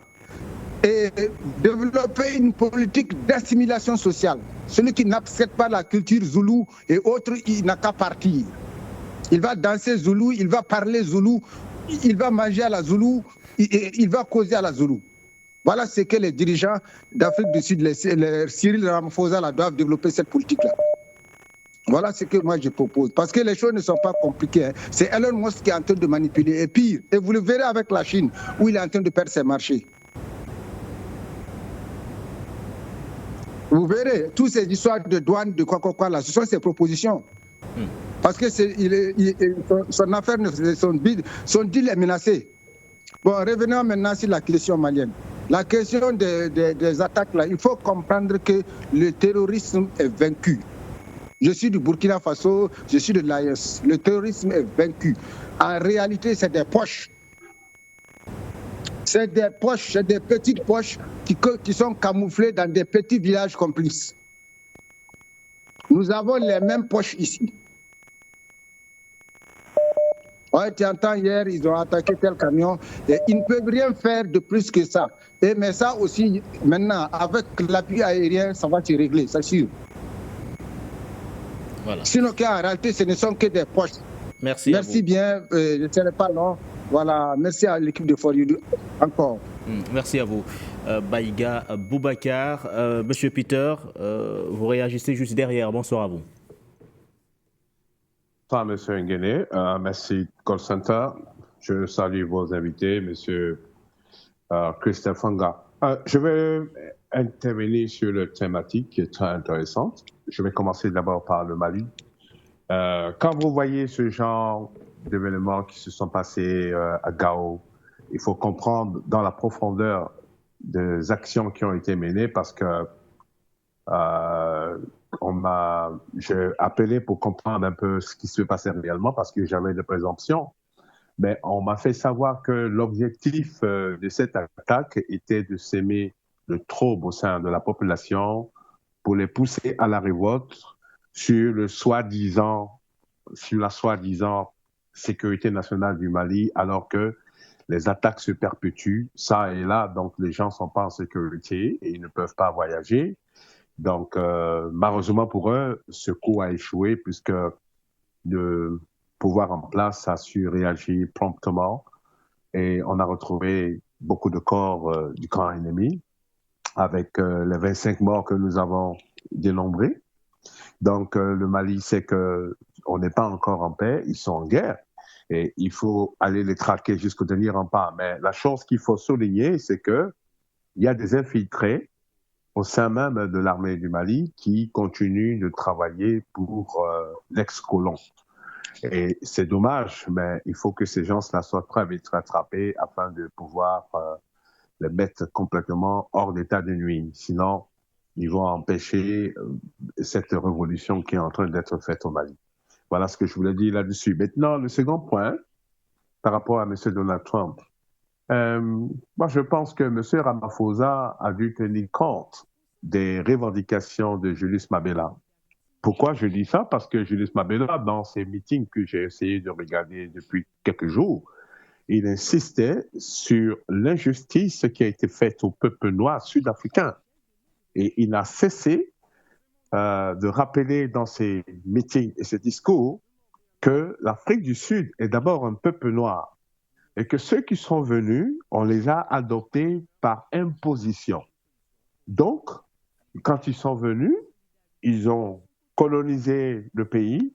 et développer une politique d'assimilation sociale. Celui qui n'accepte pas la culture zoulou et autres, il n'a qu'à partir. Il va danser zoulou, il va parler zoulou, il va manger à la zoulou, il va causer à la zoulou. Voilà ce que les dirigeants d'Afrique du Sud, les Cyril Ramaphosa, là, doivent développer cette politique-là. Voilà ce que moi je propose. Parce que les choses ne sont pas compliquées. Hein. C'est Elon Musk qui est en train de manipuler. Et pire, et vous le verrez avec la Chine, où il est en train de perdre ses marchés. Vous verrez, toutes ces histoires de douane, de quoi, là, ce sont ses propositions. Parce que son affaire, son deal est menacé. Bon, revenons maintenant sur la question malienne. La question des attaques, là, il faut comprendre que le terrorisme est vaincu. Je suis du Burkina Faso, je suis de l'AES. Le terrorisme est vaincu. En réalité, c'est des poches. C'est des poches, c'est des petites poches qui sont camouflées dans des petits villages complices. Nous avons les mêmes poches ici. Ouais, tu entends, hier, ils ont attaqué tel camion. Et ils ne peuvent rien faire de plus que ça. Mais ça aussi, maintenant, avec l'appui aérien, ça va se régler, c'est sûr. Voilà. Sinon, en réalité, ce ne sont que des poches. Merci bien, je ne serai pas long. Voilà, merci à l'équipe de For You encore. Merci à vous. Baïga Boubacar, Monsieur Peter, vous réagissez juste derrière. Bonsoir à vous. Bonsoir, Monsieur Nguéné. Merci, Call Center. Je salue vos invités, Monsieur Christophe Fanga. Je vais intervenir sur la thématique qui est très intéressante. Je vais commencer d'abord par le Mali. Quand vous voyez ce genre d'événements qui se sont passés à Gao, il faut comprendre dans la profondeur des actions qui ont été menées parce que j'ai appelé pour comprendre un peu ce qui se passait réellement parce que j'avais des présomptions. Mais on m'a fait savoir que l'objectif de cette attaque était de s'aimer le trouble au sein de la population pour les pousser à la révolte sur la soi-disant sécurité nationale du Mali, alors que les attaques se perpétuent, ça et là, donc les gens ne sont pas en sécurité et ils ne peuvent pas voyager. Donc, malheureusement pour eux, ce coup a échoué puisque le pouvoir en place a su réagir promptement et on a retrouvé beaucoup de corps du camp ennemi avec les 25 morts que nous avons dénombrés. Donc, le Mali sait qu'on n'est pas encore en paix, ils sont en guerre et il faut aller les traquer jusqu'au dernier rempart. Mais la chose qu'il faut souligner, c'est qu'il y a des infiltrés au sein même de l'armée du Mali qui continuent de travailler pour l'ex-colon. Et c'est dommage, mais il faut que ces gens-là soient très vite rattrapés afin de pouvoir les mettre complètement hors d'état de nuit. Sinon, ils vont empêcher cette révolution qui est en train d'être faite au Mali. Voilà ce que je voulais dire là-dessus. Maintenant, le second point, par rapport à M. Donald Trump. Moi, je pense que M. Ramaphosa a dû tenir compte des revendications de Julius Mabela. Pourquoi je dis ça? Parce que Julius Mabela, dans ses meetings que j'ai essayé de regarder depuis quelques jours, il insistait sur l'injustice qui a été faite au peuple noir sud-africain. Et il n'a cessé de rappeler dans ses meetings et ses discours que l'Afrique du Sud est d'abord un peuple noir et que ceux qui sont venus, on les a adoptés par imposition. Donc, quand ils sont venus, ils ont colonisé le pays,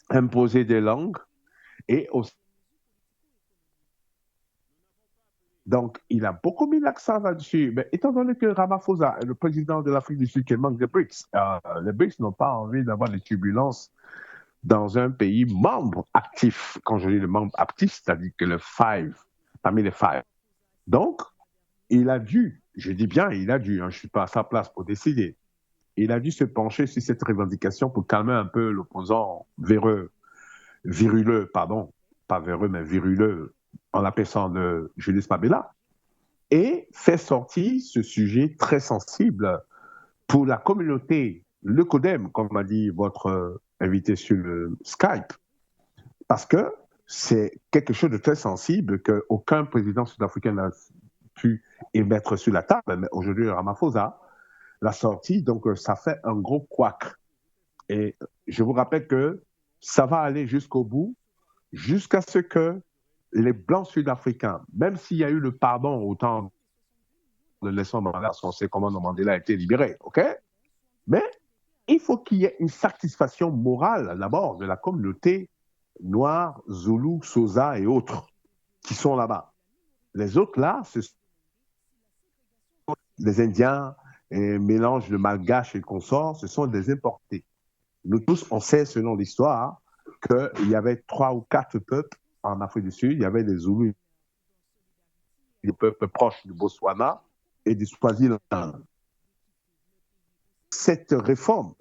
imposé des langues et aussi. Donc, il a beaucoup mis l'accent là-dessus. Mais étant donné que Ramaphosa est le président de l'Afrique du Sud qui manque des BRICS, les BRICS n'ont pas envie d'avoir des turbulences dans un pays membre actif. Quand je dis le membre actif, c'est-à-dire que parmi les five. Donc, il a dû, je dis bien il a dû, je ne suis pas à sa place pour décider, il a dû se pencher sur cette revendication pour calmer un peu l'opposant viruleux, pas véreux, mais viruleux, en l'appellant de Julius Mabela, et fait sortir ce sujet très sensible pour la communauté, le CODEM, comme m'a dit votre invité sur le Skype, parce que c'est quelque chose de très sensible qu'aucun président sud-africain n'a pu émettre sur la table, mais aujourd'hui Ramaphosa l'a sorti, donc ça fait un gros couac. Et je vous rappelle que ça va aller jusqu'au bout, jusqu'à ce que les Blancs sud-africains, même s'il y a eu le pardon au temps de Nelson Mandela, on sait comment Mandela a été libéré, ok? Mais il faut qu'il y ait une satisfaction morale d'abord de la communauté noire, Zoulou, Xhosa et autres qui sont là-bas. Les autres là, ce sont les Indiens, et mélange de malgaches et consorts, ce sont des importés. Nous tous, on sait selon l'histoire qu'il y avait 3 ou 4 peuples en Afrique du Sud. Il y avait les Zoulous, les peuples proches du Botswana et du Swaziland. Cette réforme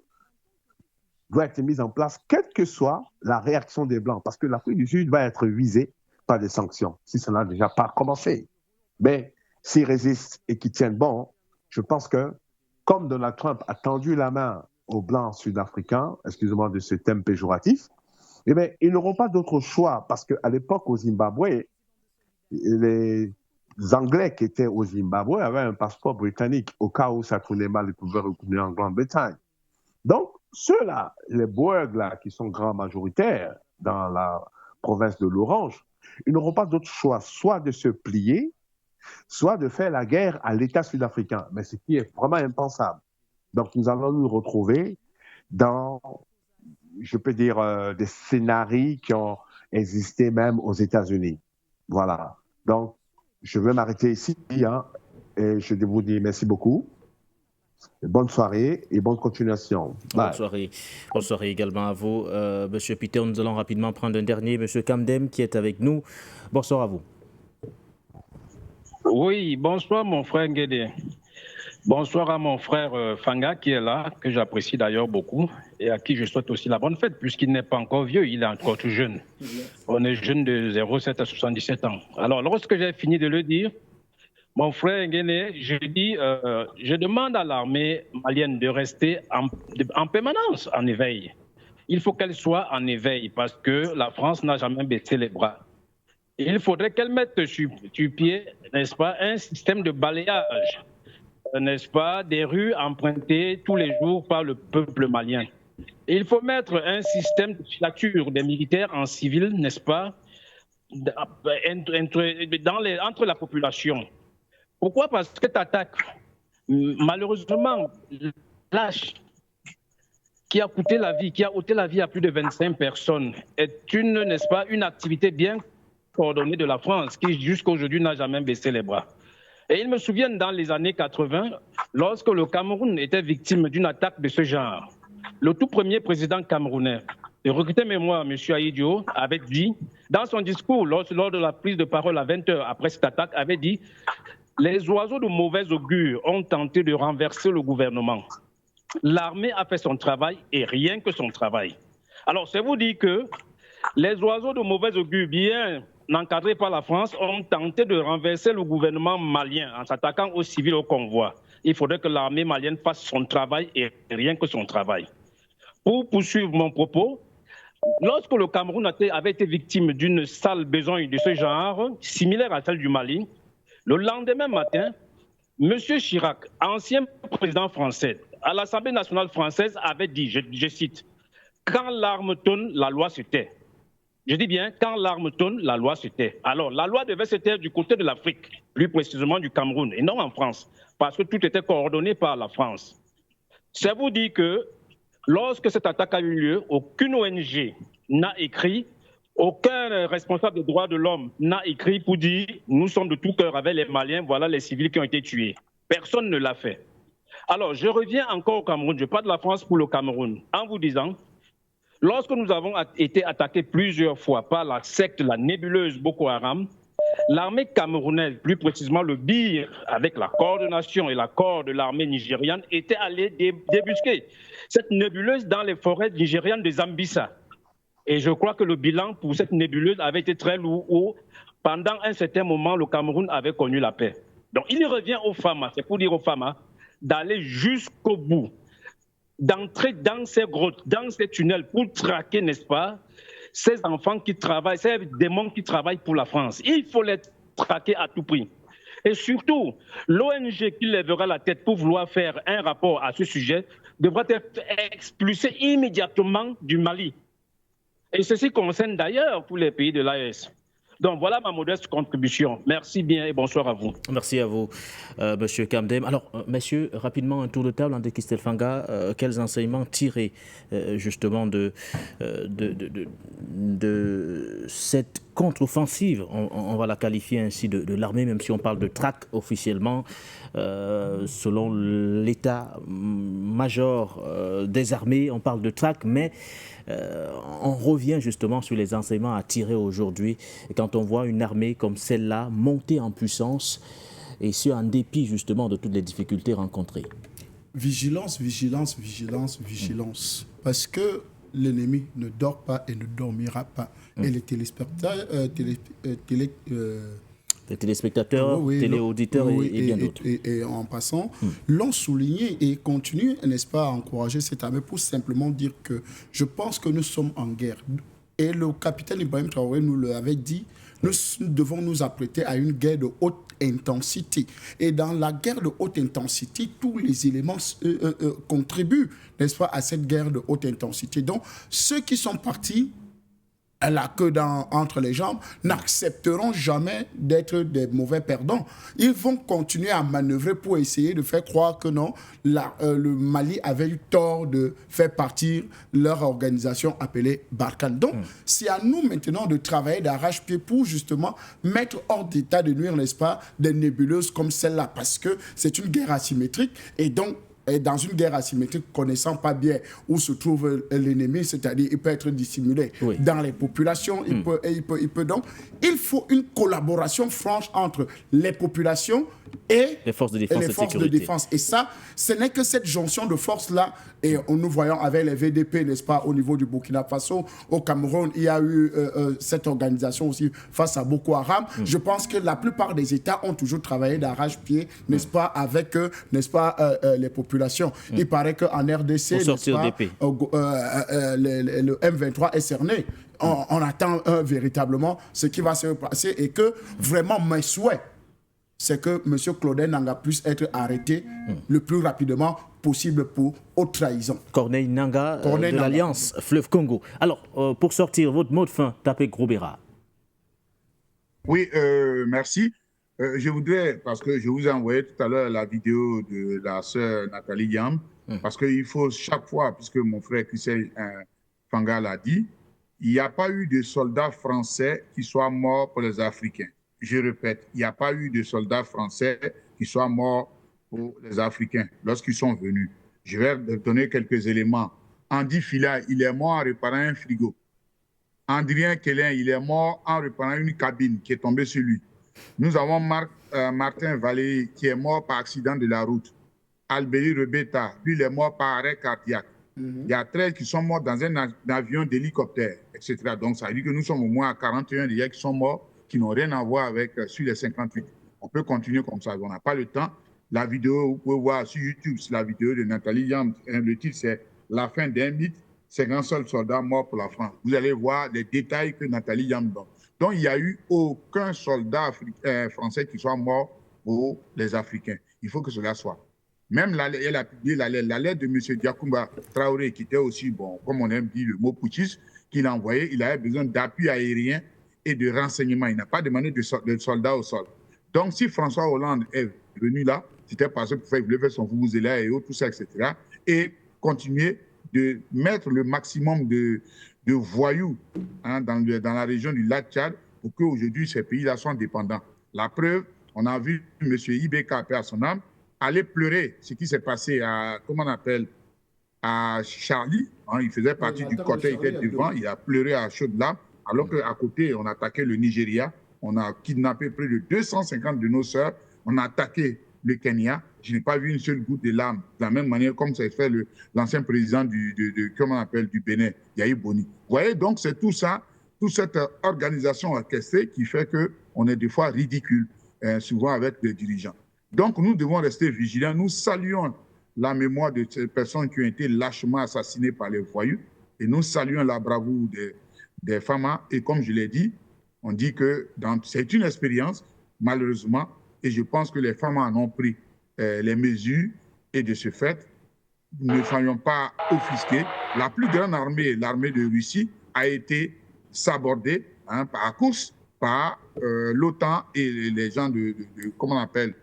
doit être mise en place, quelle que soit la réaction des Blancs, parce que l'Afrique du Sud va être visée par des sanctions, si ça n'a déjà pas commencé. Mais s'ils résistent et qu'ils tiennent bon, je pense que, comme Donald Trump a tendu la main aux Blancs sud-africains, excusez-moi de ce thème péjoratif, eh bien, ils n'auront pas d'autre choix, parce qu'à l'époque, au Zimbabwe, les Anglais qui étaient au Zimbabwe avaient un passeport britannique. Au cas où ça tournait mal, ils pouvaient retourner en Grande-Bretagne. Donc, ceux-là, les Boers là, qui sont grands majoritaires dans la province de l'Orange, ils n'auront pas d'autre choix, soit de se plier, soit de faire la guerre à l'État sud-africain. Mais ce qui est vraiment impensable. Donc, nous allons nous retrouver dans, je peux dire, des scénarios qui ont existé même aux États-Unis. Voilà. Donc, je vais m'arrêter ici, et je vous dis merci beaucoup. Bonne soirée et bonne continuation. Bye. Bonne soirée également à vous. Monsieur Peter, nous allons rapidement prendre un dernier. Monsieur Kamdem qui est avec nous. Bonsoir à vous. Oui, bonsoir mon frère Nguédé. Bonsoir à mon frère Fanga qui est là, que j'apprécie d'ailleurs beaucoup et à qui je souhaite aussi la bonne fête puisqu'il n'est pas encore vieux, il est encore tout jeune. On est jeune de 0,7 à 77 ans. Alors lorsque j'ai fini de le dire, mon frère Nguédé, je demande à l'armée malienne de rester en permanence en éveil. Il faut qu'elle soit en éveil parce que la France n'a jamais baissé les bras. Il faudrait qu'elle mette sur pied, n'est-ce pas, un système de balayage, n'est-ce pas, des rues empruntées tous les jours par le peuple malien. Et il faut mettre un système de filature des militaires en civil, n'est-ce pas, entre la population. Pourquoi? Parce que cette attaque, malheureusement, lâche, qui a ôté la vie à plus de 25 personnes, est une, n'est-ce pas, une activité bien coordonnée de la France qui jusqu'à aujourd'hui n'a jamais baissé les bras. Et ils me souviennent dans les années 80, lorsque le Cameroun était victime d'une attaque de ce genre, le tout premier président camerounais, de recruter mémoire, M. Aïdio, avait dit, dans son discours, lors de la prise de parole à 20 heures après cette attaque, avait dit « Les oiseaux de mauvais augure ont tenté de renverser le gouvernement. L'armée a fait son travail et rien que son travail. » Alors, c'est vous dire que les oiseaux de mauvais augure, bien encadrés par la France, ont tenté de renverser le gouvernement malien en s'attaquant aux civils au convoi. Il faudrait que l'armée malienne fasse son travail et rien que son travail. Pour poursuivre mon propos, lorsque le Cameroun avait été victime d'une sale besogne de ce genre, similaire à celle du Mali, le lendemain matin, Monsieur Chirac, ancien président français, à l'Assemblée nationale française, avait dit, je cite, « Quand l'arme tourne, la loi se tait ». Je dis bien, quand l'arme tourne, la loi se tait. Alors, la loi devait se taire du côté de l'Afrique, plus précisément du Cameroun, et non en France, parce que tout était coordonné par la France. C'est vous dire que lorsque cette attaque a eu lieu, aucune ONG n'a écrit, aucun responsable des droits de l'homme n'a écrit pour dire « Nous sommes de tout cœur avec les Maliens, voilà les civils qui ont été tués ». Personne ne l'a fait. Alors, je reviens encore au Cameroun, je parle de la France pour le Cameroun, en vous disant, lorsque nous avons été attaqués plusieurs fois par la secte, la nébuleuse Boko Haram, l'armée camerounaise, plus précisément le BIR, avec la coordination et l'accord de l'armée nigériane, était allée débusquer cette nébuleuse dans les forêts nigérianes de Zambissa. Et je crois que le bilan pour cette nébuleuse avait été très lourd, où pendant un certain moment, le Cameroun avait connu la paix. Donc il revient aux femmes, c'est pour dire aux femmes, d'aller jusqu'au bout, d'entrer dans ces grottes, dans ces tunnels pour traquer, n'est-ce pas, ces enfants qui travaillent, ces démons qui travaillent pour la France. Il faut les traquer à tout prix. Et surtout, l'ONG qui lèvera la tête pour vouloir faire un rapport à ce sujet devra être expulsée immédiatement du Mali. Et ceci concerne d'ailleurs tous les pays de l'AES. Donc voilà ma modeste contribution. Merci bien et bonsoir à vous. Merci à vous, Monsieur Kamdem. Alors, messieurs, rapidement un tour de table, André Kistelfanga, quels enseignements tirer justement de cette contre-offensive, on va la qualifier ainsi, de l'armée, même si on parle de traque officiellement, selon l'état-major des armées, on parle de traque, mais on revient justement sur les enseignements à tirer aujourd'hui quand on voit une armée comme celle-là monter en puissance et ce en dépit justement de toutes les difficultés rencontrées. Vigilance, vigilance, vigilance, vigilance. Parce que l'ennemi ne dort pas et ne dormira pas. Et les téléspectateurs, téléauditeurs et bien d'autres. Et en passant, l'ont souligné et continuent, n'est-ce pas, à encourager cette armée pour simplement dire que je pense que nous sommes en guerre. Et le capitaine Ibrahim Traoré nous l'avait dit, nous devons nous apprêter à une guerre de haute intensité. Et dans la guerre de haute intensité, tous les éléments contribuent, n'est-ce pas, à cette guerre de haute intensité. Donc, ceux qui sont partis la queue entre les jambes, n'accepteront jamais d'être des mauvais perdants. Ils vont continuer à manœuvrer pour essayer de faire croire que non, le Mali avait eu tort de faire partir leur organisation appelée Barkhane. Donc, c'est à nous maintenant de travailler d'arrache-pied pour justement mettre hors d'état de nuire, n'est-ce pas, des nébuleuses comme celle-là, parce que c'est une guerre asymétrique et donc, et dans une guerre asymétrique, connaissant pas bien où se trouve l'ennemi, c'est-à-dire il peut être dissimulé dans les populations, il peut donc, il faut une collaboration franche entre les populations et les forces de défense, Et ça, ce n'est que cette jonction de forces-là, et nous voyons avec les VDP, n'est-ce pas, au niveau du Burkina Faso, au Cameroun, il y a eu cette organisation aussi face à Boko Haram. Je pense que la plupart des États ont toujours travaillé d'arrache-pied, n'est-ce pas, avec, n'est-ce pas, les populations. Il paraît qu'en RDC, n'est-ce pas, le M23 est cerné. On attend véritablement ce qui va se passer et que vraiment mes souhaits, c'est que M. Claudel Nanga puisse être arrêté le plus rapidement possible pour haute trahison. Corneille Nanga de l'Alliance Fleuve Congo. Alors, pour sortir, votre mot de fin, tapez Grobera. Oui, merci. Je voudrais, parce que je vous ai envoyé tout à l'heure la vidéo de la sœur Nathalie Yam, parce qu'il faut chaque fois, puisque mon frère Christian Fanga l'a dit, il n'y a pas eu de soldats français qui soient morts pour les Africains. Je répète, il n'y a pas eu de soldats français qui soient morts pour les Africains lorsqu'ils sont venus. Je vais donner quelques éléments. Andy Fila, il est mort en réparant un frigo. Andrien Kellin, il est mort en réparant une cabine qui est tombée sur lui. Nous avons Martin Vallée qui est mort par accident de la route. Alberi Rebeta, lui, il est mort par arrêt cardiaque. Il y a 13 qui sont morts dans un avion d'hélicoptère, etc. Donc, ça veut dire que nous sommes au moins à 41 déjà qui sont morts, qui n'ont rien à voir avec sur les 58. On peut continuer comme ça, on n'a pas le temps. La vidéo, vous pouvez voir sur YouTube, c'est la vidéo de Nathalie Yam. Le titre, c'est « La fin d'un mythe, 50 seuls soldats morts pour la France ». Vous allez voir les détails que Nathalie Yam donne. Donc, il n'y a eu aucun soldat français qui soit mort pour les Africains. Il faut que cela soit. Même elle a publié la lettre de M. Diakoumba Traoré, qui était aussi, bon, comme on aime dire le mot putschiste, qu'il a envoyé. Il avait besoin d'appui aérien et de renseignements. Il n'a pas demandé de soldats au sol. Donc, si François Hollande est venu là, c'était parce qu'il voulait faire son vuvuzela et autres, tout ça, etc. Et continuer de mettre le maximum de voyous dans la région du lac Tchad pour qu'aujourd'hui, ces pays-là soient indépendants. La preuve, on a vu M. Ibeka, paix à son âme, aller pleurer ce qui s'est passé à, comment on appelle, à Charlie. Il faisait partie du côté, il était devant, il a pleuré à chaudes larmes, alors qu'à côté, on attaquait le Nigeria, on a kidnappé près de 250 de nos sœurs, on a attaqué le Kenya. Je n'ai pas vu une seule goutte de larmes, de la même manière comme ça fait l'ancien président comment on appelle, du Bénin, Yahi Boni. Vous voyez, donc c'est tout ça, toute cette organisation orchestrée qui fait qu'on est des fois ridicule, souvent avec les dirigeants. Donc nous devons rester vigilants. Nous saluons la mémoire de ces personnes qui ont été lâchement assassinées par les voyous et nous saluons la bravoure des femmes. Et comme je l'ai dit, on dit que c'est une expérience, malheureusement, et je pense que les femmes en ont pris les mesures et de ce fait, ne soyons pas offusqués. La plus grande armée, l'armée de Russie, a été sabordée à course par l'OTAN et les gens comment on appelle,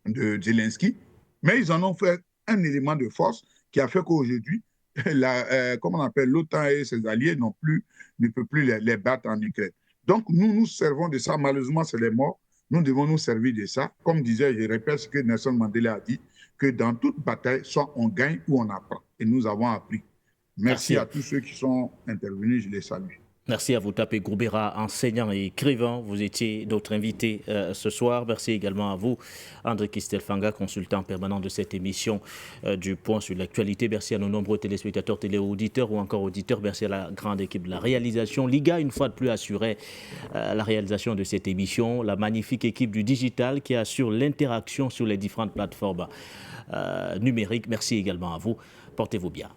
de Zelensky, mais ils en ont fait un élément de force qui a fait qu'aujourd'hui, comment on appelle, l'OTAN et ses alliés ne peuvent plus les battre en Ukraine. Donc nous nous servons de ça, malheureusement c'est les morts, nous devons nous servir de ça. Comme disait, je répète ce que Nelson Mandela a dit, que dans toute bataille, soit on gagne ou on apprend. Et nous avons appris. Merci à tous ceux qui sont intervenus, je les salue. Merci à vous, Tapé Groubeira, enseignant et écrivain. Vous étiez notre invité ce soir. Merci également à vous, André Kistelfanga, consultant permanent de cette émission du Point sur l'actualité. Merci à nos nombreux téléspectateurs, téléauditeurs ou encore auditeurs. Merci à la grande équipe de la réalisation. Liga, une fois de plus, assurait la réalisation de cette émission. La magnifique équipe du digital qui assure l'interaction sur les différentes plateformes numériques. Merci également à vous. Portez-vous bien.